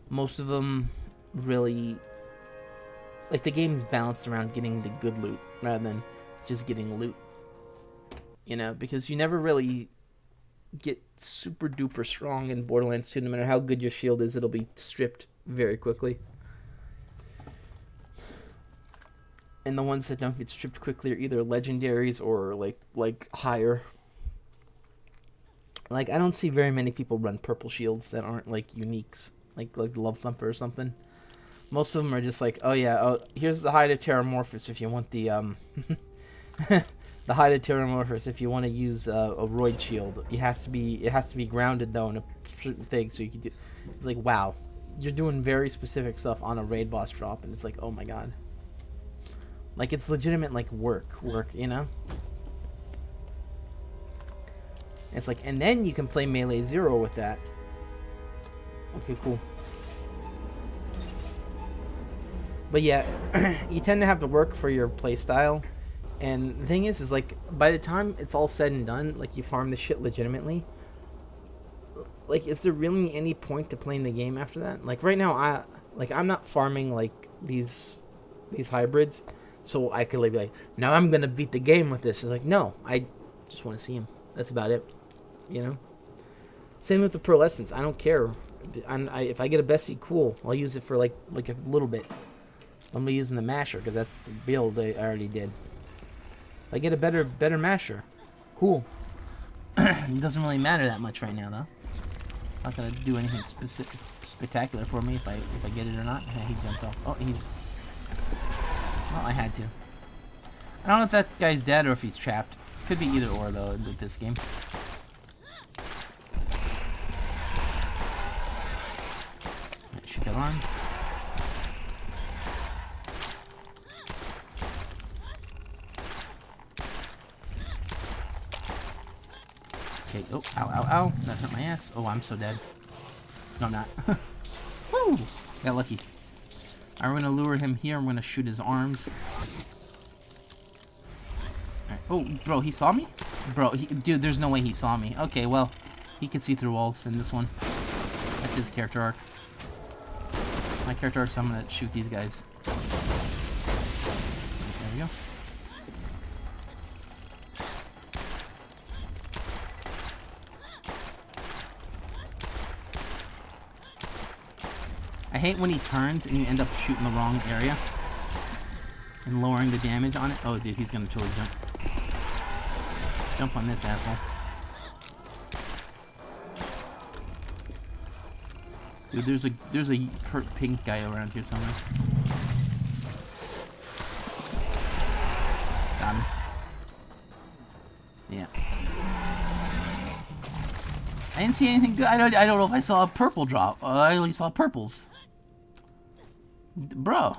most of them really, like, the game's balanced around getting the good loot rather than just getting loot, you know, because you never really get super duper strong in Borderlands 2. No matter how good your shield is, it'll be stripped very quickly. And the ones that don't get stripped quickly are either legendaries or like higher. Like, I don't see very many people run purple shields that aren't like uniques, like Love Thumper or something. Most of them are just like, oh yeah, oh, here's the Hide of Terramorphous if you want the the Hide of Terramorphous if you want to use a Roid shield. It has to be grounded though in a certain thing, so you can do. It's like, wow, you're doing very specific stuff on a raid boss drop, and it's like, oh my god. Like, it's legitimate, like, work, you know? It's like, and then you can play Melee Zero with that. Okay, cool. But yeah, you tend to have to work for your playstyle. And the thing is like, by the time it's all said and done, like, you farm the shit legitimately. Like, is there really any point to playing the game after that? Like, right now, I'm not farming, like, these hybrids. So I could be like, now I'm going to beat the game with this. It's like, no, I just want to see him. That's about it. You know? Same with the pearlescence. I don't care. If I get a Bessie, cool. I'll use it for like a little bit. I'm going to be using the masher because that's the build I already did. If I get a better masher, cool. It doesn't really matter that much right now, though. It's not going to do anything spectacular for me if I get it or not. Yeah, he jumped off. Oh, he's... Well, I had to. I don't know if that guy's dead or if he's trapped. Could be either or, though, with this game. Right, shoot that arm. Okay, oh, ow, ow, ow. That hurt my ass. Oh, I'm so dead. No, I'm not. Woo! Got lucky. I'm going to lure him here. I'm going to shoot his arms. Right. Oh, bro, he saw me? Bro, dude, there's no way he saw me. Okay, well, he can see through walls in this one. That's his character arc. My character arc, so I'm going to shoot these guys. There we go. I hate when he turns and you end up shooting the wrong area and lowering the damage on it. Oh, dude, he's gonna totally jump. Jump on this asshole. Dude, there's a pink guy around here somewhere. Got him. Yeah. I didn't see anything good. I don't know if I saw a purple drop. I only saw purples. Bro.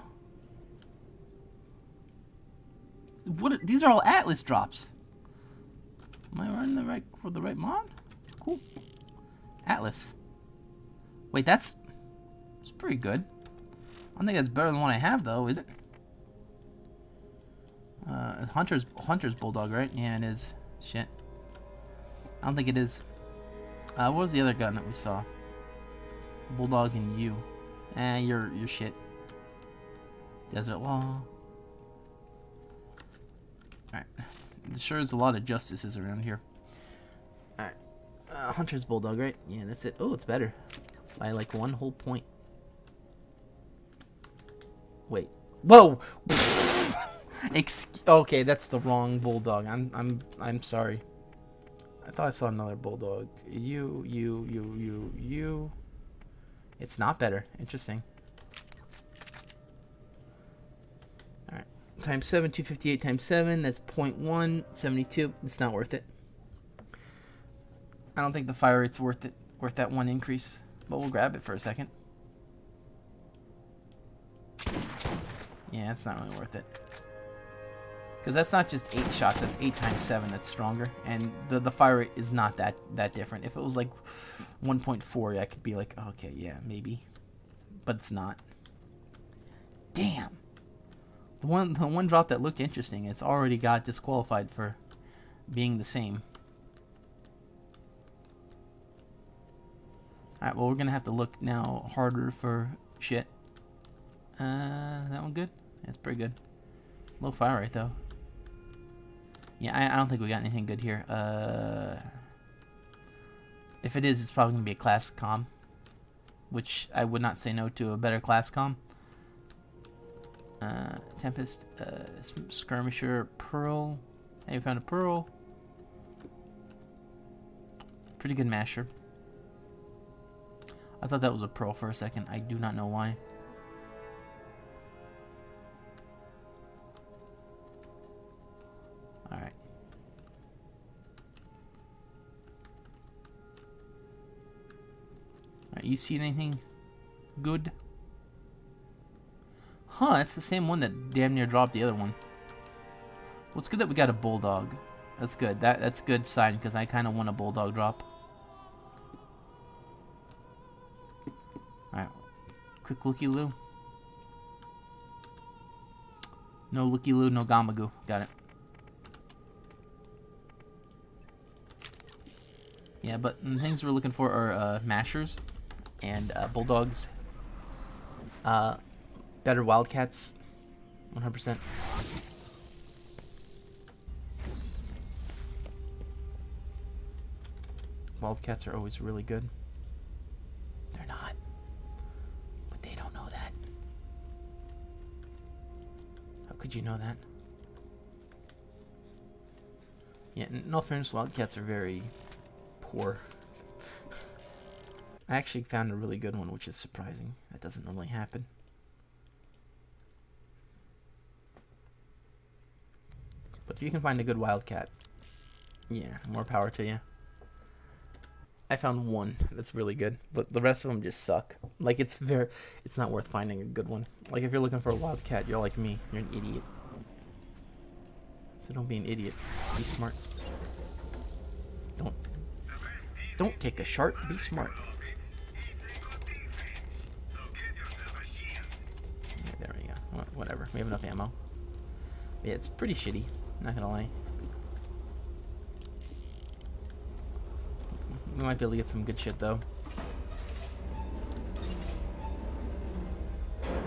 What? These are all Atlas drops. Am I running for the right mod? Cool. Atlas. Wait, that's pretty good. I don't think that's better than the one I have, though, is it? Hunter's Bulldog, right? Yeah, it is. Shit. I don't think it is. What was the other gun that we saw? Bulldog and you. You're shit. Desert Law. Alright. Sure is a lot of justices around here. Alright. Hunter's Bulldog, right? Yeah, that's it. Oh, it's better. By like 1 whole point. Wait. Whoa! Okay, that's the wrong Bulldog. I'm sorry. I thought I saw another Bulldog. You. It's not better. Interesting. Alright. Times 7, 258 times 7. That's 0.1. 72. It's not worth it. I don't think the fire rate's worth it. Worth that 1 increase. But we'll grab it for a second. Yeah, it's not really worth it. Because that's not just 8 shots, that's 8 times 7 that's stronger. And the fire rate is not that different. If it was like 1.4, I could be like, okay, yeah, maybe. But it's not. Damn. The one drop that looked interesting, it's already got disqualified for being the same. Alright, well, we're going to have to look now harder for shit. That one good? That's pretty good. Low fire rate, though. Yeah, I don't think we got anything good here. If it is, it's probably going to be a class comm. Which I would not say no to a better class comm. Tempest, Skirmisher, Pearl. Hey, we found a Pearl. Pretty good masher. I thought that was a Pearl for a second. I do not know why. Alright. Alright, you see anything good? Huh, it's the same one that damn near dropped the other one. Well, it's good that we got a Bulldog. That's good. That's good sign, because I kind of want a Bulldog drop. Alright. Quick looky-loo. No looky-loo, no Gamagoo. Got it. Yeah, but the things we're looking for are mashers and bulldogs. Better wildcats, 100%. Wildcats are always really good. They're not, but they don't know that. How could you know that? Yeah, in all fairness, wildcats are very poor. I actually found a really good one, which is surprising. That doesn't normally happen. But if you can find a good wildcat, yeah, more power to you. I found one that's really good, but the rest of them just suck. Like, it's not worth finding a good one. Like, if you're looking for a wildcat, you're like me. You're an idiot. So don't be an idiot. Be smart. Don't take a shark. Be smart. Yeah, there we go. Whatever. We have enough ammo. Yeah, it's pretty shitty. Not gonna lie. We might be able to get some good shit though.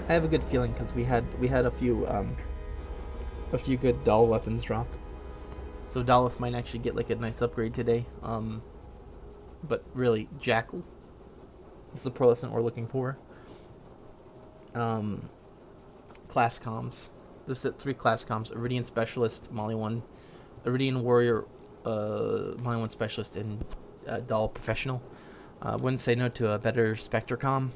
I have a good feeling because we had a few good doll weapons drop. So Lilith might actually get like a nice upgrade today. But really, Jackal is the pearlescent we're looking for. Class comms. There's 3 class comms: Iridian Specialist, Molly 1, Iridian Warrior, Molly 1 Specialist, and Doll Professional. Wouldn't say no to a better Spectre comm.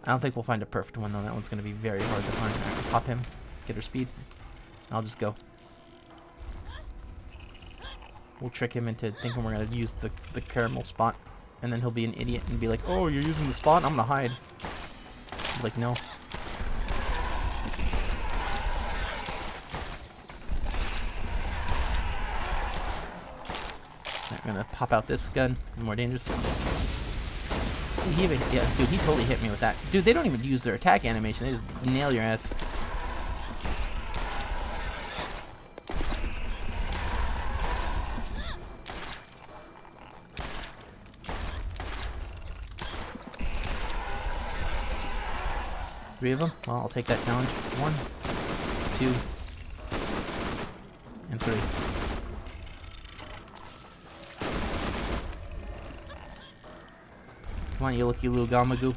I don't think we'll find a perfect one though. That one's going to be very hard to find. I can pop him, get her speed. I'll just go. We'll trick him into thinking we're going to use the caramel spot, and then he'll be an idiot and be like, "Oh, you're using the spot? I'm going to hide." I'm like, no. I'm gonna pop out this gun. More dangerous. Yeah, dude, he totally hit me with that. Dude, they don't even use their attack animation. They just nail your ass. Three of them? Well, I'll take that challenge. 1, 2, and 3. Come on, you lucky little Gamagoo.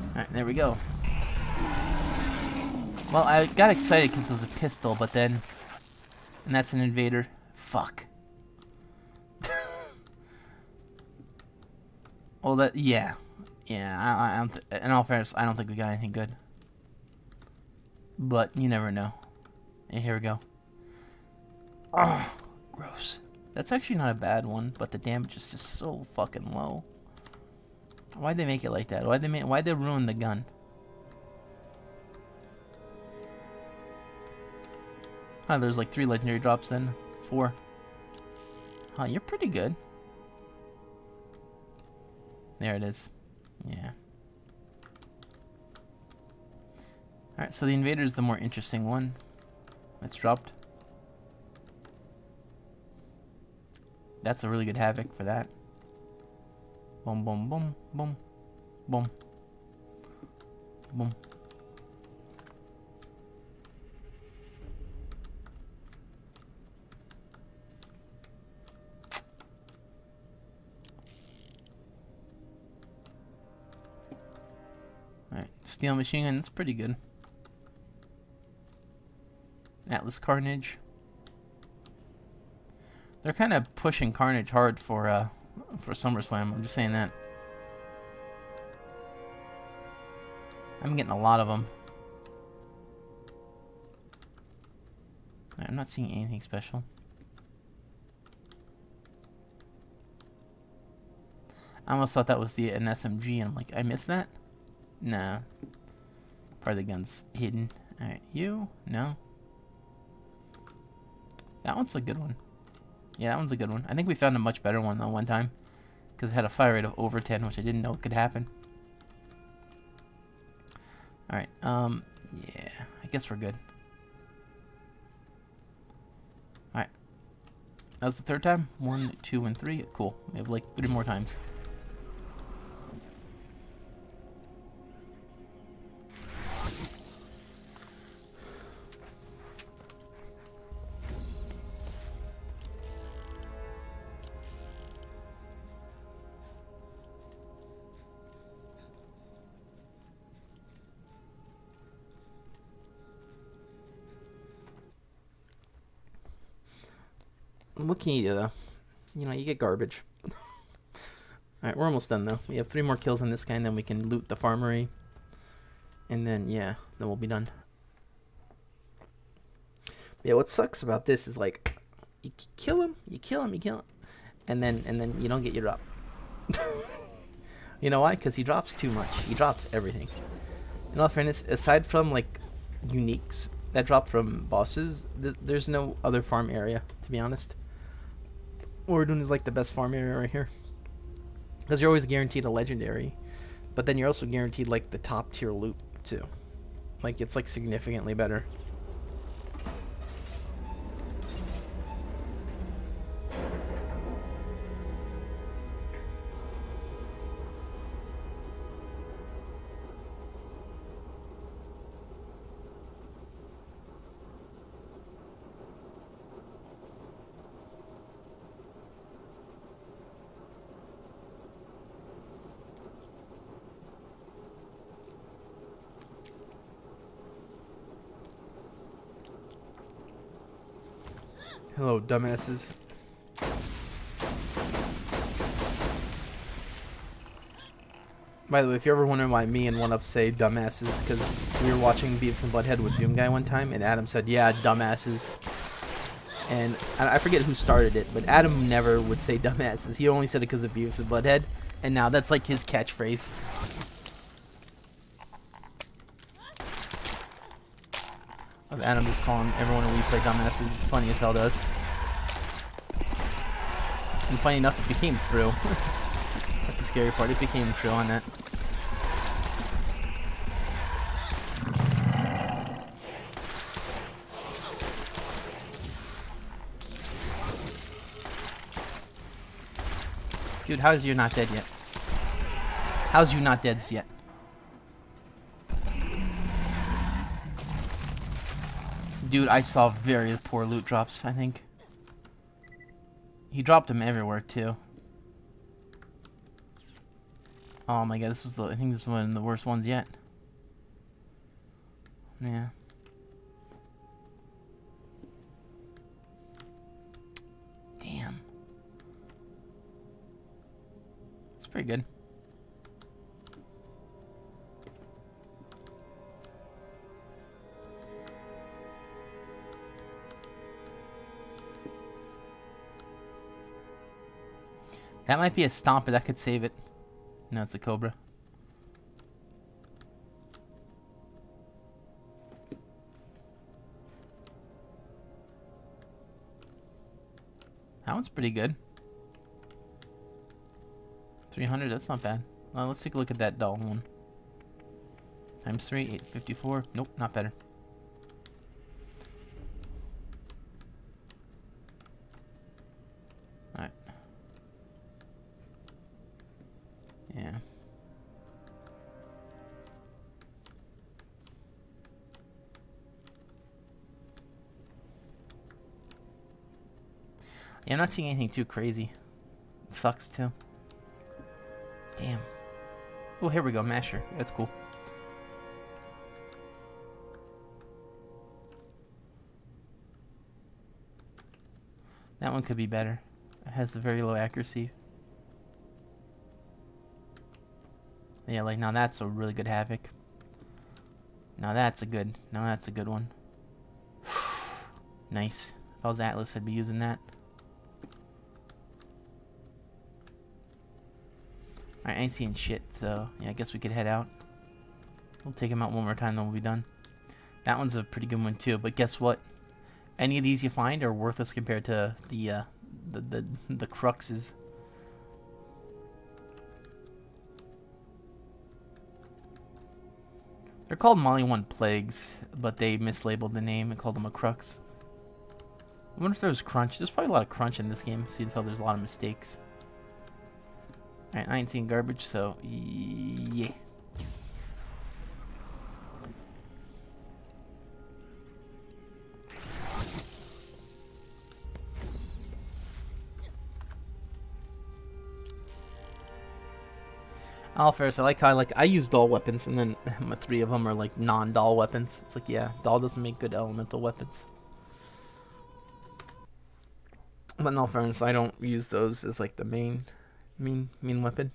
Alright, there we go. Well, I got excited because it was a pistol, but then... And that's an invader. Fuck. Well, that... Yeah. Yeah, in all fairness, I don't think we got anything good. But you never know. And here we go. Oh, gross. That's actually not a bad one, but the damage is just so fucking low. Why'd they make it like that? Why'd they ruin the gun? Huh, there's like 3 legendary drops then. 4. Huh, you're pretty good. There it is. Yeah. Alright, so the invader is the more interesting one. That's dropped. That's a really good havoc for that. Boom, boom, boom, boom, boom, boom. Alright, steel machine gun, that's pretty good. Atlas Carnage. They're kind of pushing Carnage hard for SummerSlam. I'm just saying that. I'm getting a lot of them. I'm not seeing anything special. I almost thought that was an SMG, and I'm like, I missed that? Nah. Probably the gun's hidden. Alright, you? No. That one's a good one. Yeah, that one's a good one. I think we found a much better one, though, one time. Because it had a fire rate of over 10, which I didn't know could happen. Alright, yeah, I guess we're good. Alright. That was the 3rd time. 1, 2, and 3. Cool. We have like 3 more times. What can you do, though? You know, you get garbage. Alright, we're almost done, though. We have 3 more kills on this guy, and then we can loot the farmery. And then, yeah, then we'll be done. Yeah, what sucks about this is, like, you kill him, and then you don't get your drop. You know why? Because he drops too much. He drops everything. In all fairness, aside from, like, uniques that drop from bosses, there's no other farm area, to be honest. What we're doing is like the best farm area right here, because you're always guaranteed a legendary, but then you're also guaranteed like the top tier loot too. Like it's like significantly better. Hello, dumbasses. By the way, if you're ever wondering why me and 1UP say dumbasses, because we were watching Beavis and Butthead with Doom Guy one time, and Adam said, yeah, dumbasses. And I forget who started it, but Adam never would say dumbasses. He only said it because of Beavis and Butthead, and now that's like his catchphrase. Of Adam just calling everyone when we play dumbasses. It's funny as hell, does. And funny enough, it became true. That's the scary part. It became true on that. Dude, how's you not dead yet? How's you not dead yet? Dude, I saw very poor loot drops, I think. He dropped them everywhere, too. Oh my god, I think this is one of the worst ones yet. Yeah. Damn. It's pretty good. That might be a stomp, but that could save it. No, it's a Cobra. That one's pretty good. 300, that's not bad. Well, let's take a look at that doll one. Times 3, 854. Nope, not better. Alright. Yeah. Yeah, I'm not seeing anything too crazy. It sucks too. Damn. Oh, here we go, Masher. That's cool. That one could be better. It has a very low accuracy. Yeah, like now that's a really good Havoc. Now that's a good one. Nice. If I was Atlas, I'd be using that. Alright, I ain't seeing shit, so yeah, I guess we could head out. We'll take him out one more time, then we'll be done. That one's a pretty good one too, but guess what? Any of these you find are worthless compared to the cruxes. They're called Molly 1 Plagues, but they mislabeled the name and called them a crux. I wonder if there's crunch. There's probably a lot of crunch in this game, seeing as how there's a lot of mistakes. Alright, I ain't seeing garbage, so yeah. All fair. So I like how I use doll weapons, and then my 3 of them are like non-doll weapons. It's like, yeah, doll doesn't make good elemental weapons. But in all fairness, I don't use those as like the main weapon.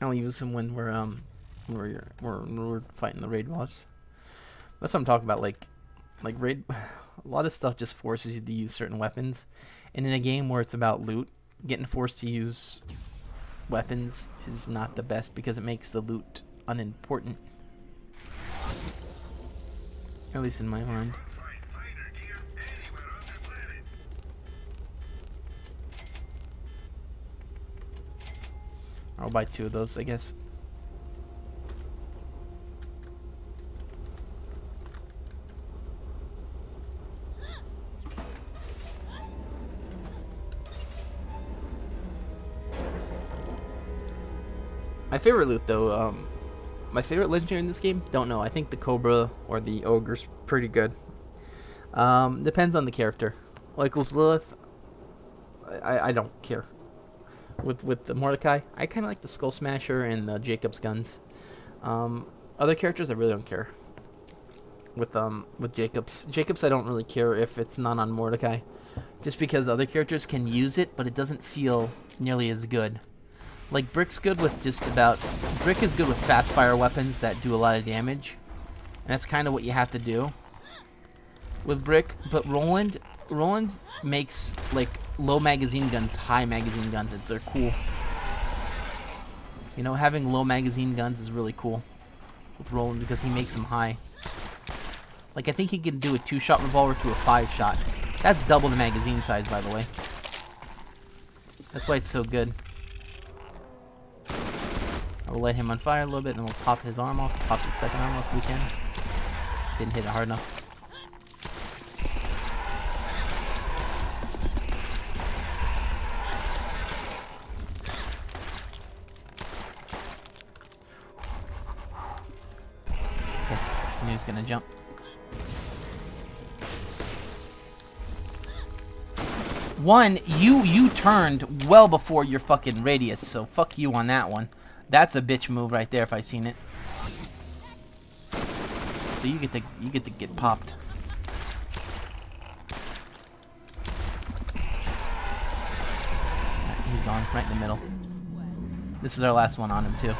I only use them when we're fighting the raid boss. That's what I'm talking about. Like raid, a lot of stuff just forces you to use certain weapons, and in a game where it's about loot, getting forced to use weapons is not the best because it makes the loot unimportant. At least in my mind. I'll buy 2 of those, I guess. My favorite loot, though, my favorite legendary in this game, don't know. I think the Cobra or the Ogre's pretty good. Depends on the character. Like with Lilith, I don't care. With the Mordecai, I kind of like the Skull Smasher and the Jacob's guns. Other characters, I really don't care. With Jacob's, I don't really care if it's not on Mordecai, just because other characters can use it, but it doesn't feel nearly as good. Like Brick's good with Brick is good with fast fire weapons that do a lot of damage, and that's kind of what you have to do with Brick. But Roland makes like low magazine guns high magazine guns. They're cool. You know, having low magazine guns is really cool with Roland because he makes them high. Like I think he can do a 2-shot revolver to a 5-shot. That's double the magazine size, by the way. That's why it's so good. I will light him on fire a little bit, and then we'll pop his arm off. Pop his second arm off if we can. Didn't hit it hard enough. Okay, I knew he was gonna jump. One, you turned well before your fucking radius, so fuck you on that one. That's a bitch move right there if I seen it. So you get to get popped. He's gone right in the middle. This is our last one on him too.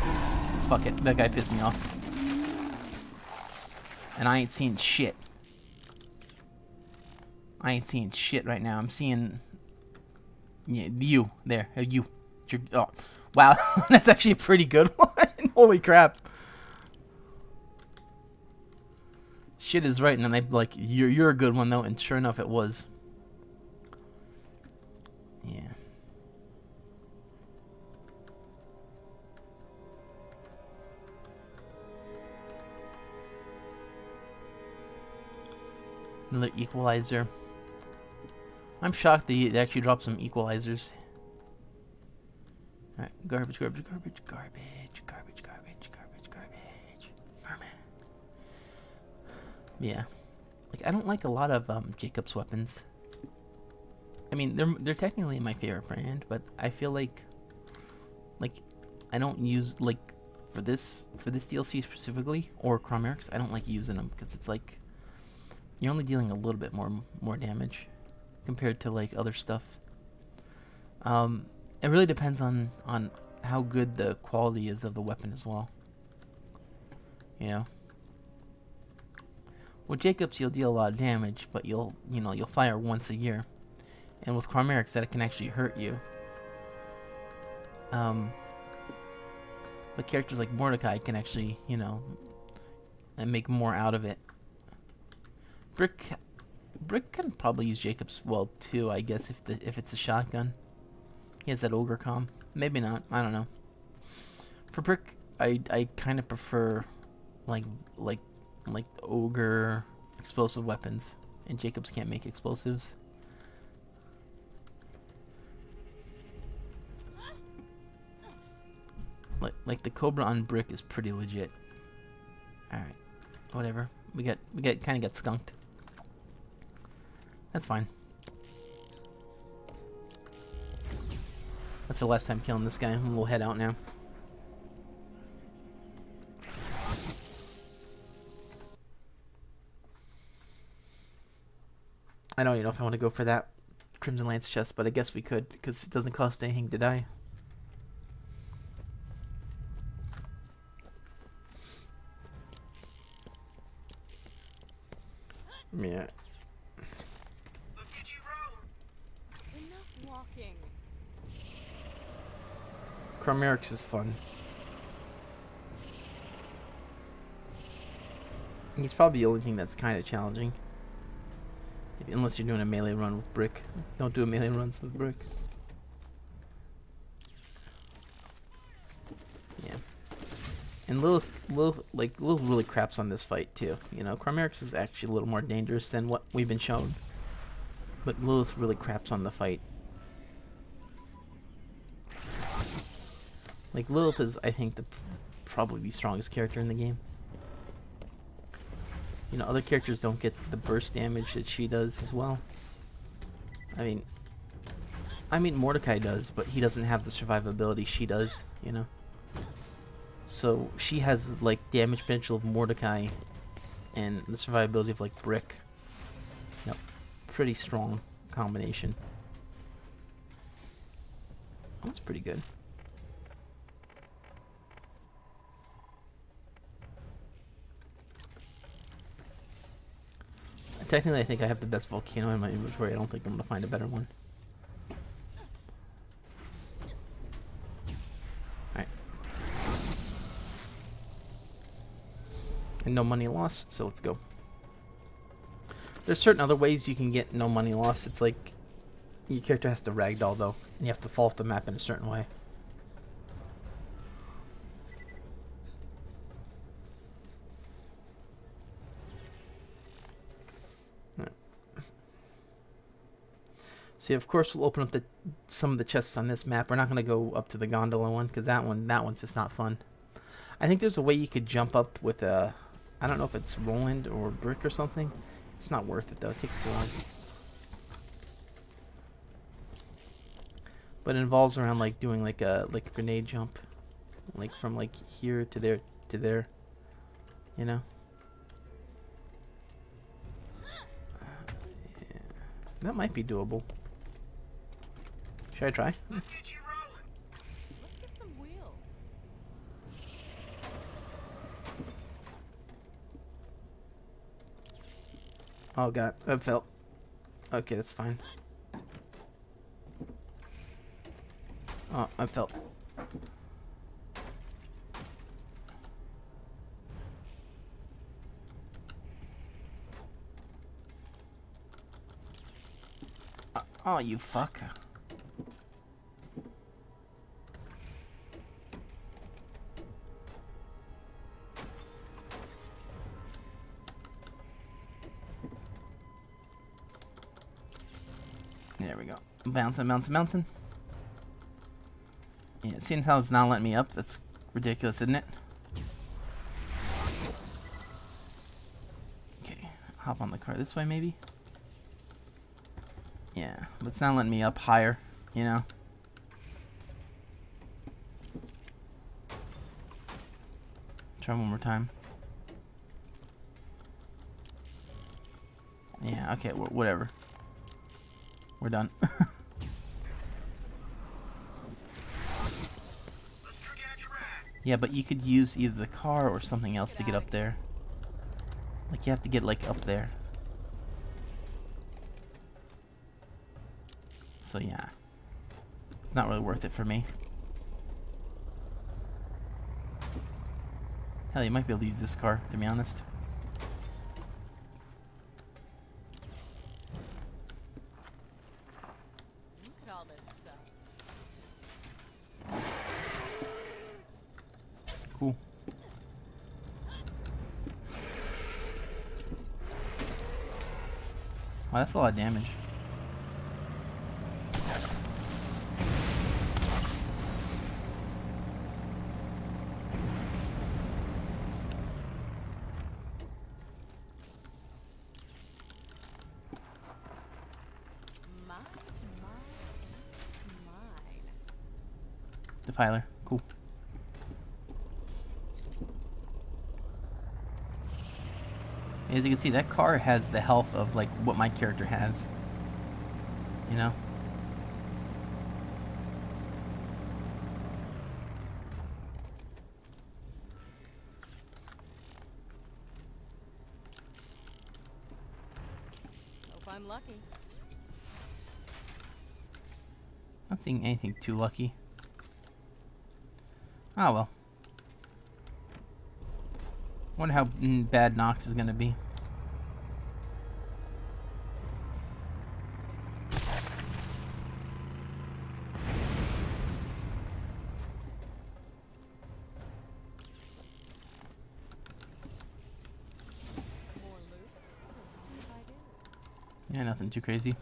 Fuck it, that guy pissed me off. And I ain't seeing shit. I ain't seeing shit right now. I'm seeing you there. You. Oh, wow. That's actually a pretty good one. Holy crap. Shit is right, and then I like you're a good one though, and sure enough it was. Yeah. Another equalizer. I'm shocked they actually dropped some equalizers. Alright, garbage, garbage, garbage, garbage, garbage, garbage, garbage, garbage. Garbage. Yeah. Like, I don't like a lot of Jacob's weapons. I mean, they're technically my favorite brand, but I feel like I don't use, like, for this DLC specifically, or Chromerix, I don't like using them, because it's like you're only dealing a little bit more damage compared to like other stuff. It really depends on how good the quality is of the weapon as well. You know, with Jacobs you'll deal a lot of damage, but you'll fire once a year, and with Chromerix that it can actually hurt you. But characters like Mordecai can actually, and make more out of it. Brick can probably use Jacobs well too, I guess, if it's a shotgun. He has that ogre comm. Maybe not. I don't know. For Brick, I kind of prefer like ogre explosive weapons, and Jacobs can't make explosives. Like the Cobra on Brick is pretty legit. All right, whatever. We kind of got skunked. That's fine. That's our last time killing this guy, and we'll head out now. I don't even know if I want to go for that Crimson Lance chest, but I guess we could, because it doesn't cost anything to die. Yeah. Chromerix is fun. He's probably the only thing that's kind of challenging. Unless you're doing a melee run with Brick. Don't do a melee runs with Brick. Yeah. And Lilith really craps on this fight too. Chromerix is actually a little more dangerous than what we've been shown. But Lilith really craps on the fight. Like, Lilith is, I think, probably the strongest character in the game. Other characters don't get the burst damage that she does as well. I mean, Mordecai does, but he doesn't have the survivability she does, So she has, like, damage potential of Mordecai and the survivability of, like, Brick. Pretty strong combination. That's pretty good. Technically, I think I have the best volcano in my inventory. I don't think I'm going to find a better one. Alright. And no money lost, so let's go. There's certain other ways you can get no money lost. It's like your character has to ragdoll, though, and you have to fall off the map in a certain way. See, of course, we'll open up some of the chests on this map. We're not going to go up to the gondola one, because that one's just not fun. I think there's a way you could jump up with a, I don't know if it's Roland or Brick or something. It's not worth it, though. It takes too long. But it involves around, like, doing, like a grenade jump. Like, from, like, here to there to there. Yeah. That might be doable. Should I try? Let's get some wheels. Oh god, that fell. Okay, that's fine. Oh, I felt. Oh, you fuck. There we go. Bouncing, bouncing, bouncing. Yeah, seeing how it's not letting me up, that's ridiculous, isn't it? Okay, hop on the car this way, maybe? Yeah, but it's not letting me up higher, you know? Try one more time. Yeah, okay, whatever. We're done. Yeah, but you could use either the car or something else to get up there. Like, you have to get, like, up there. So, yeah. It's not really worth it for me. Hell, you might be able to use this car, to be honest. Look at all this stuff. Cool. Wow, that's a lot of damage. Mine. Defiler. Cool. As you can see, that car has the health of, like, what my character has. You know? Hope I'm lucky. Not seeing anything too lucky. Oh well. Wonder how bad Nox is gonna be. More loot. What I do? Yeah, nothing too crazy.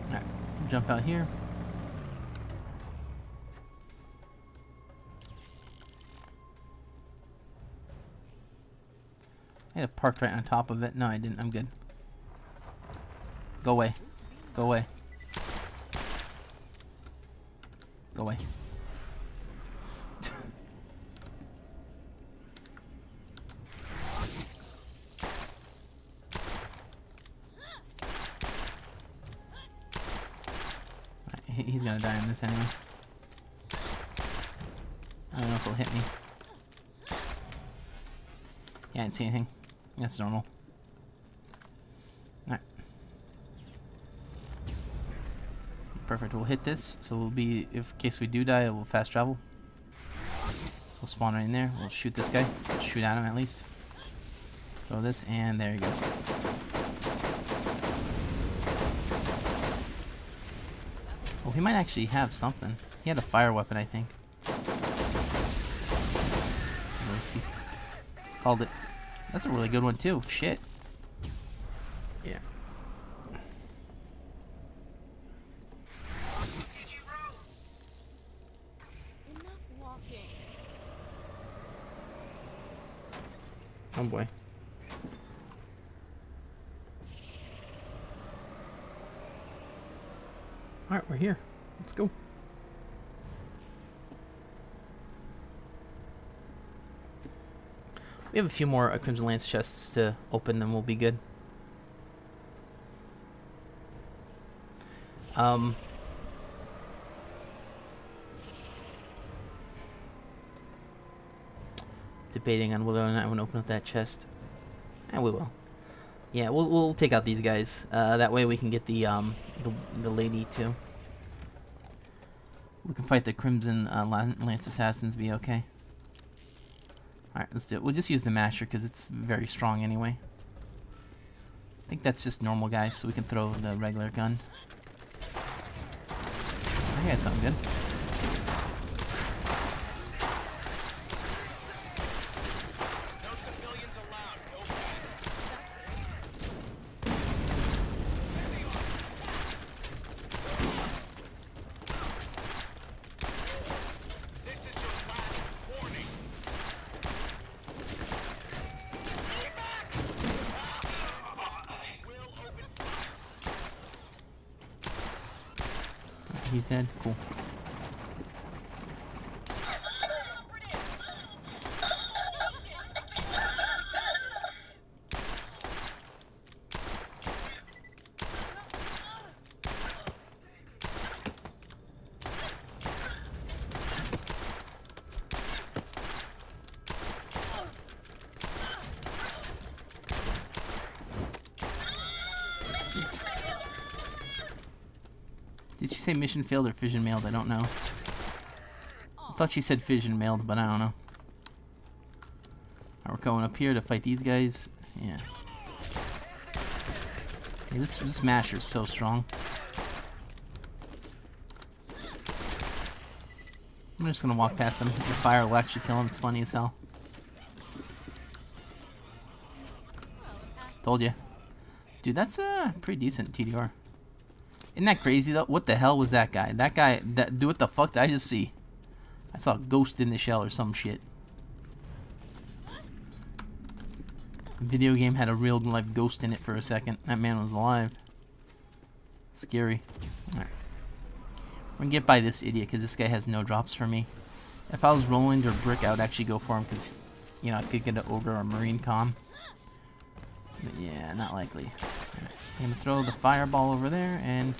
Alright, jump out here. I had it parked right on top of it. No, I didn't. I'm good. Go away. Go away. Go away. He's gonna die in this anyway. I don't know if he'll hit me. Yeah, I didn't see anything. That's normal. Alright. Perfect, we'll hit this, so we'll be, in case we do die, we'll fast travel. We'll spawn right in there, we'll shoot this guy. Shoot at him at least. Throw this, and there he goes. Oh, he might actually have something. He had a fire weapon, I think. Let's see. Called it. That's a really good one too. Shit. Yeah. Enough walking. Oh boy. Alright, we're here. Let's go. We have a few more Crimson Lance chests to open, then we'll be good. Debating on whether or not I want to open up that chest. And we will. Yeah, we'll take out these guys. That way we can get the lady too. We can fight the Crimson Lance Assassins. Be okay. All right, let's do it. We'll just use the masher because it's very strong anyway. I think that's just normal guys, so we can throw the regular gun. I got something good. He's dead. Cool. Did she say mission failed or fission mailed? I don't know. I thought she said fission mailed, but I don't know. Alright, we're going up here to fight these guys. Yeah. Hey, this masher's so strong. I'm just gonna walk past him. The fire will actually kill him. It's funny as hell. Told you. Dude, that's a pretty decent TDR. Isn't that crazy though? What the hell was that guy? That guy, dude, what the fuck did I just see? I saw a ghost in the shell or some shit. The video game had a real life ghost in it for a second. That man was alive. Scary. Alright. We're gonna get by this idiot because this guy has no drops for me. If I was Roland or Brick, I would actually go for him because, you know, I could get an Ogre or Marine Com. But yeah, not likely. Right. I'm gonna throw the fireball over there and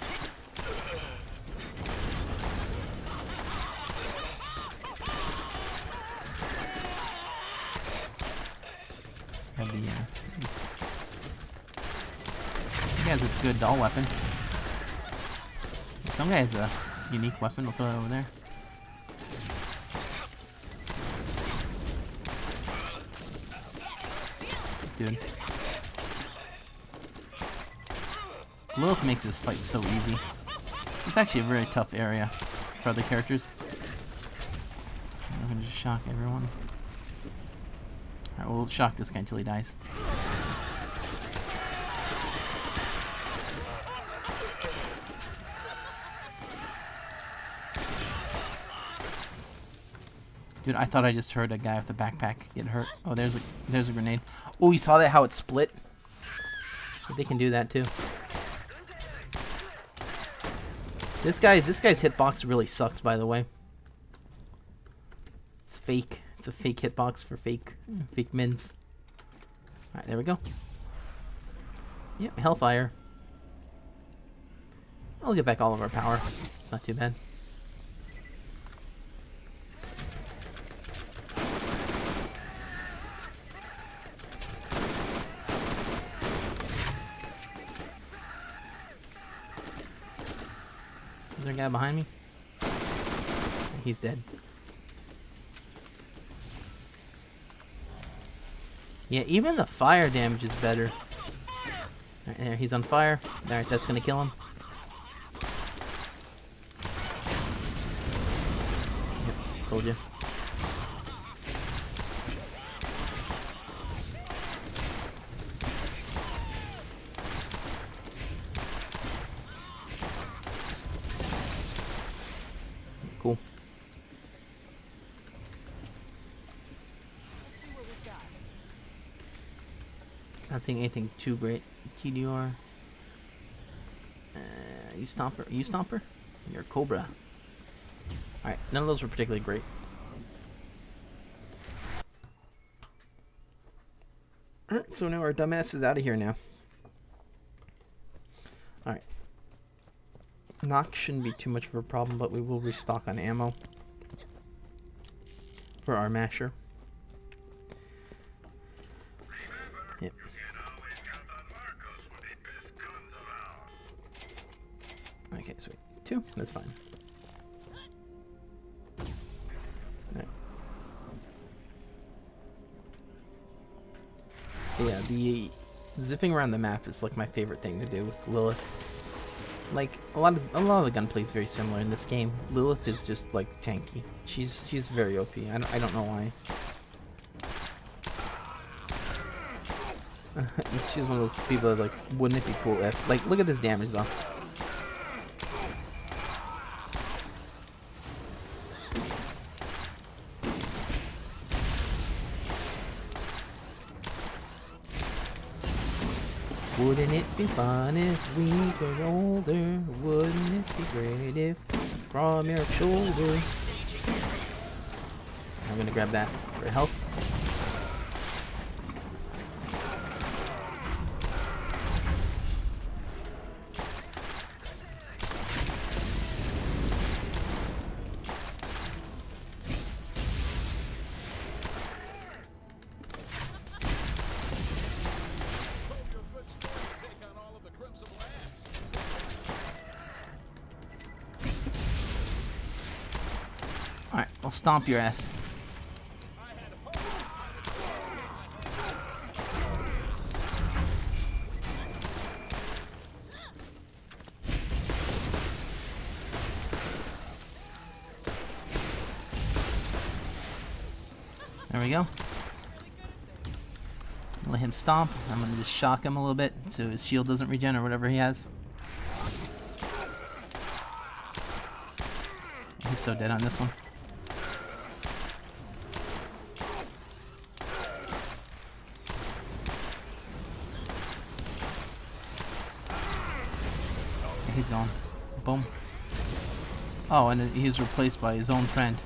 have the he has a good doll weapon. If some guy has a unique weapon, we'll throw it over there. Dude. Lilith makes this fight so easy. It's actually a very tough area for other characters. I'm gonna just shock everyone. Alright, we'll shock this guy until he dies. Dude, I thought I just heard a guy with a backpack get hurt. Oh, there's a grenade. Oh, you saw that? How it split? But they can do that too. This guy's hitbox really sucks, by the way. It's fake. It's a fake hitbox for fake mins. Alright, there we go. Yep, Hellfire. I'll get back all of our power. Not too bad. Is there a guy behind me? He's dead. Yeah, even the fire damage is better. Alright, there, he's on fire. Alright, that's gonna kill him. Yep, told you. Cool. Not seeing anything too great. TDR. You Stomper. You Stomper? You're Cobra. Alright, none of those were particularly great. Alright, so now our dumbass is out of here now. Alright. Knock shouldn't be too much of a problem, but we will restock on ammo for our masher. Okay, sweet. 2, that's fine. Alright. Yeah, the zipping around the map is like my favorite thing to do with Lilith. Like a lot of the gunplay is very similar in this game. Lilith is just like tanky. She's very OP. I don't know why. She's one of those people that like, wouldn't it be cool if, like, look at this damage though. Wouldn't it be fun if we were older? Wouldn't it be great if from your shoulder? I'm gonna grab that for health. Alright, I'll stomp your ass. There we go. Let him stomp. I'm gonna just shock him a little bit so his shield doesn't regen or whatever he has. He's so dead on this one. He's gone. Boom. Oh, and he was replaced by his own friend.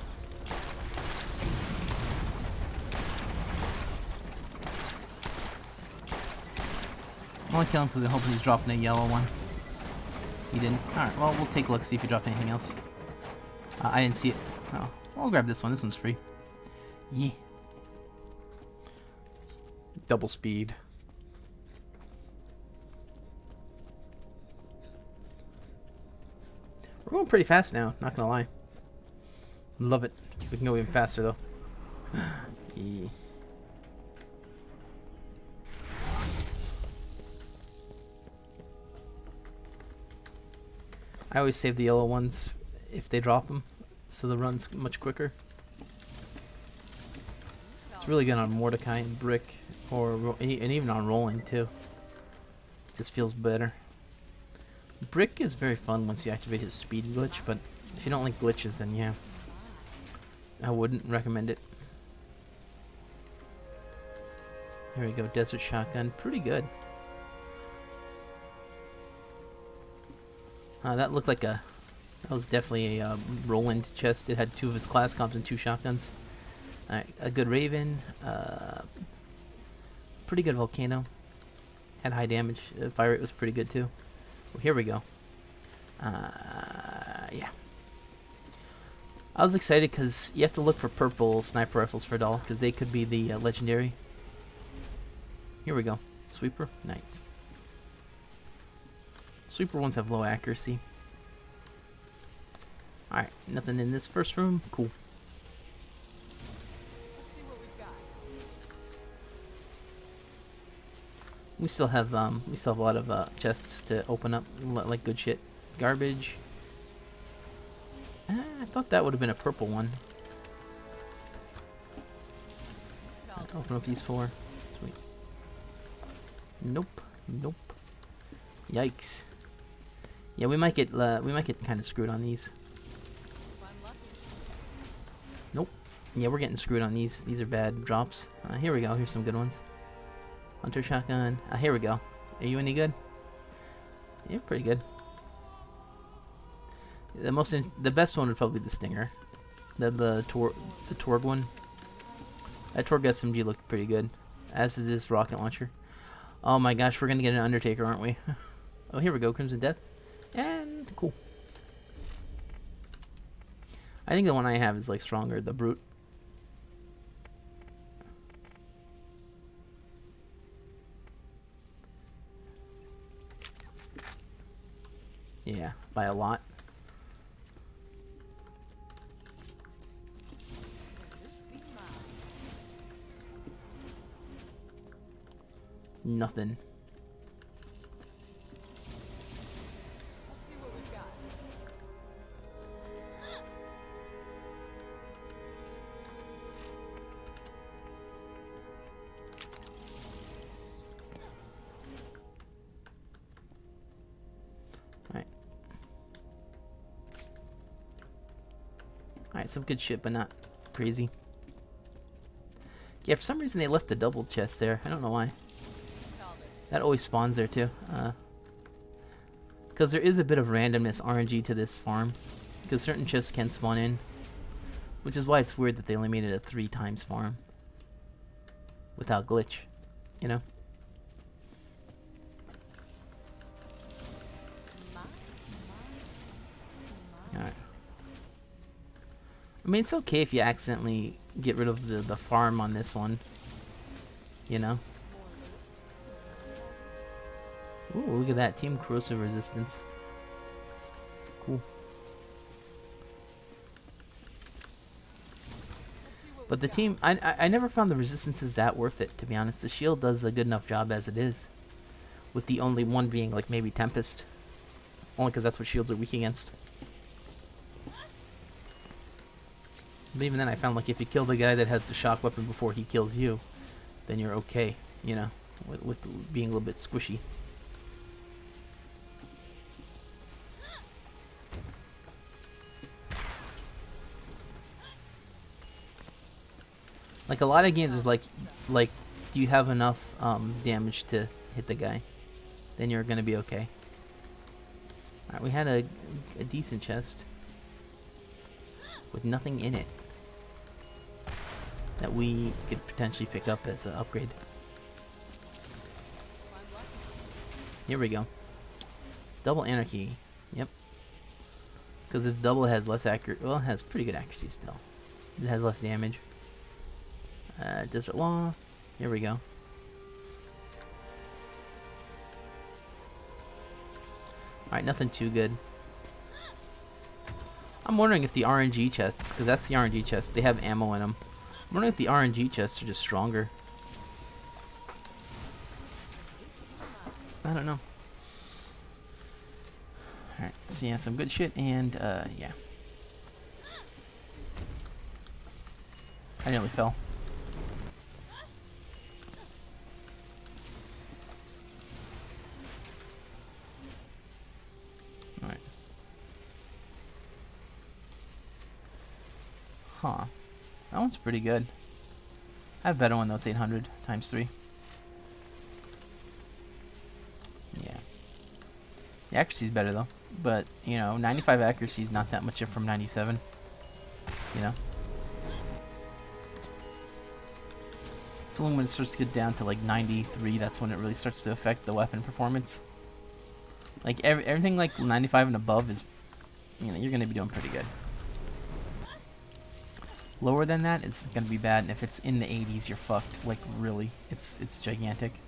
I only kill him because I hope he's dropping a yellow one. He didn't. Alright, well, we'll take a look, see if he dropped anything else. I didn't see it. Oh, I'll grab this one. This one's free. Yeah. Double speed. We're going pretty fast now, not gonna lie. Love it. We can go even faster though. Yeah. I always save the yellow ones if they drop them, so the run's much quicker. It's really good on Mordecai and Brick, and even on Rolling too. Just feels better. Brick is very fun once you activate his speed glitch, but if you don't like glitches, then yeah, I wouldn't recommend it. Here we go, Desert Shotgun, pretty good. That looked like that was definitely a Roland chest. It had 2 of his class comps and 2 shotguns. Alright, a good Raven. Pretty good Volcano. Had high damage. Fire rate was pretty good too. Well, here we go. Yeah. I was excited because you have to look for purple sniper rifles for doll because they could be the legendary. Here we go. Sweeper. Nice. Sweeper ones have low accuracy. Alright, nothing in this first room. Cool. We still have a lot of chests to open up, like good shit. Garbage. I thought that would have been a purple one. Open up these 4. Sweet. Nope. Nope. Yikes. Yeah, we might get kind of screwed on these. Nope. Yeah, we're getting screwed on these. These are bad drops. Here we go. Here's some good ones. Hunter shotgun. Here we go. Are you any good? You're pretty good. The best one would probably be the Stinger. The Torg one. That Torg SMG looked pretty good. As is this rocket launcher. Oh my gosh, we're gonna get an Undertaker, aren't we? Oh, here we go. Crimson Death. And cool. I think the one I have is like stronger, the Brute. Yeah, by a lot. Nothing. Alright, some good shit, but not crazy. Yeah, for some reason they left the double chest there. I don't know why. That always spawns there too. Because there is a bit of randomness RNG to this farm. Because certain chests can spawn in. Which is why it's weird that they only made it a 3 times farm. Without glitch. You know? Alright. I mean, it's okay if you accidentally get rid of the farm on this one. You know? Ooh, look at that. Team corrosive resistance. Cool. But the team... I never found the resistances that worth it, to be honest. The shield does a good enough job as it is. With the only one being, like, maybe Tempest. Only because that's what shields are weak against. But even then, I found, like, if you kill the guy that has the shock weapon before he kills you, then you're okay, you know, with being a little bit squishy. Like, a lot of games is like, do you have enough damage to hit the guy? Then you're gonna be okay. Alright, we had a decent chest with nothing in it that we could potentially pick up as an upgrade. Here we go. Double anarchy. Yep. Because its double has less accurate. Well, it has pretty good accuracy still. It has less damage. Desert Law. Here we go. Alright, nothing too good. I'm wondering if the RNG chests, because that's the RNG chest, they have ammo in them. I'm wondering if the RNG chests are just stronger. I don't know. Alright, so yeah, some good shit, and yeah. I nearly fell. Alright. Huh. That one's pretty good. I have a better one though, it's 800 times 3. Yeah. The accuracy's better though. But, you know, 95 accuracy is not that much from 97. You know? It's only when it starts to get down to like 93, that's when it really starts to affect the weapon performance. Like, everything like 95 and above is, you know, you're going to be doing pretty good. Lower than that, it's going to be bad. And if it's in the 80s, you're fucked. Like, really. It's gigantic.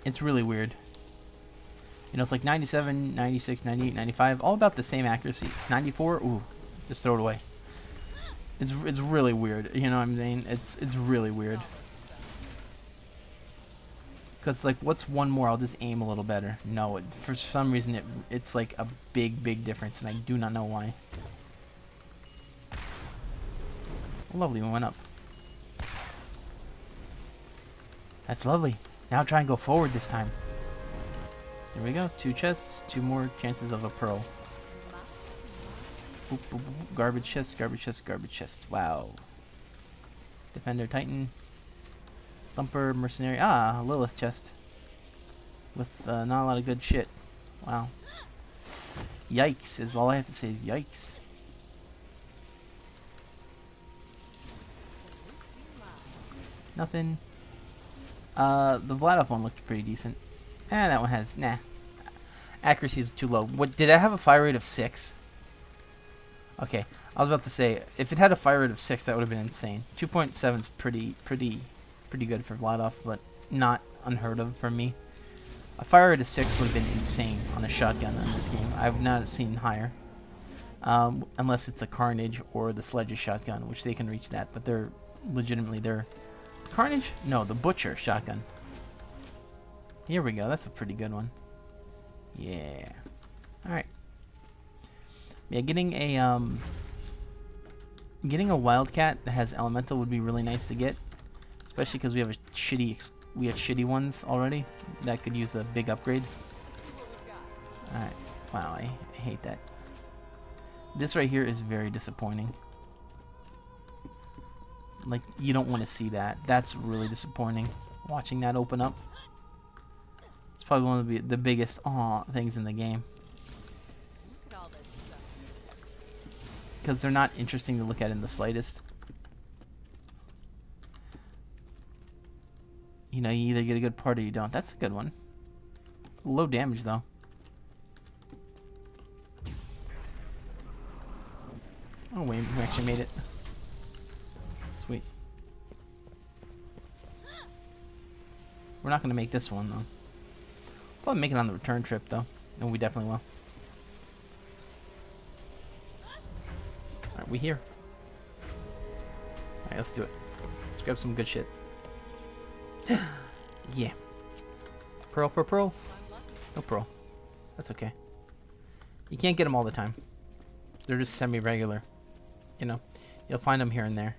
It's really weird. You know, it's like 97, 96, 98, 95. All about the same accuracy. 94, ooh. Just throw it away. It's really weird. You know what I mean? It's really weird. Because, like, what's one more? I'll just aim a little better. No, for some reason, it's like a big difference, and I do not know why. Lovely, we went up. That's lovely. Now try and go forward this time. There we go. 2 chests, 2 more chances of a pearl. Boop, boop, boop. Garbage chest, garbage chest, garbage chest. Wow. Defender, Titan. Thumper, Mercenary. Ah, Lilith chest. With not a lot of good shit. Wow. Yikes is all I have to say is yikes. Nothing. The Vladov one looked pretty decent. That one has, nah. Accuracy is too low. What, did I have a fire rate of 6? Okay, I was about to say, if it had a fire rate of 6, that would have been insane. 2.7 is pretty good for Vladov, but not unheard of for me. A fire rate of 6 would have been insane on a shotgun in this game. I've not seen higher. Unless it's a Carnage or the Sledge's shotgun, which they can reach that. But they're legitimately, they're... Carnage? No, the Butcher shotgun. Here we go. That's a pretty good one. Yeah. Alright. Yeah, getting a Wildcat that has Elemental would be really nice to get. Especially because we have shitty ones already that could use a big upgrade. Alright. Wow, I hate that. This right here is very disappointing. Like, you don't want to see that. That's really disappointing. Watching that open up. It's probably one of the biggest things in the game. Because they're not interesting to look at in the slightest. You know, you either get a good part or you don't. That's a good one. Low damage, though. Oh, wait, we actually made it. Sweet. We're not going to make this one, though. Probably make it on the return trip, though. And we definitely will. Alright, we here. Alright, let's do it. Let's grab some good shit. Yeah. Pearl, pearl, pearl. No pearl. That's okay. You can't get them all the time. They're just semi-regular. You know, you'll find them here and there.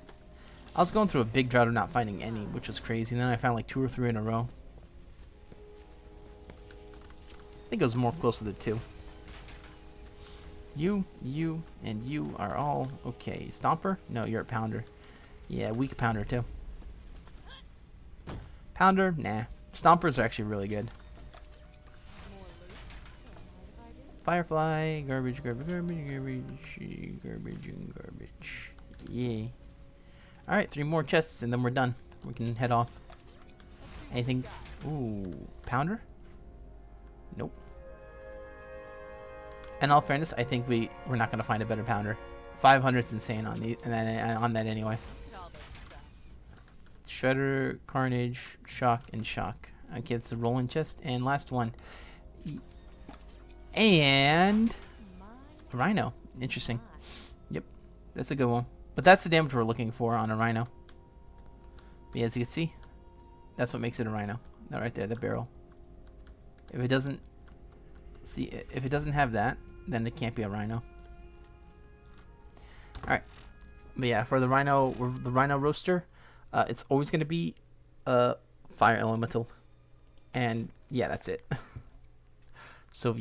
I was going through a big drought of not finding any, which was crazy. And then I found like 2 or 3 in a row. I think it was more closer to 2. You, and you are all okay. Stomper? No, you're a Pounder. Yeah, weak Pounder too. Pounder? Nah. Stompers are actually really good. Firefly, garbage, garbage, garbage, garbage, garbage, and garbage. Yay. Alright, 3 more chests and then we're done. We can head off. Anything? Ooh, Pounder? Nope. In all fairness, I think we're not gonna find a better Pounder. 500's insane on that anyway. Shredder, Carnage, Shock, and Shock. Okay, it's a rolling chest. And last one. And a Rhino. Interesting. Yep, that's a good one. But that's the damage we're looking for on a Rhino. But yeah, as you can see, that's what makes it a Rhino. That right there, the barrel. If it doesn't have that, then it can't be a Rhino. All right. But yeah, for the Rhino roaster, it's always going to be a fire elemental. And yeah, that's it. So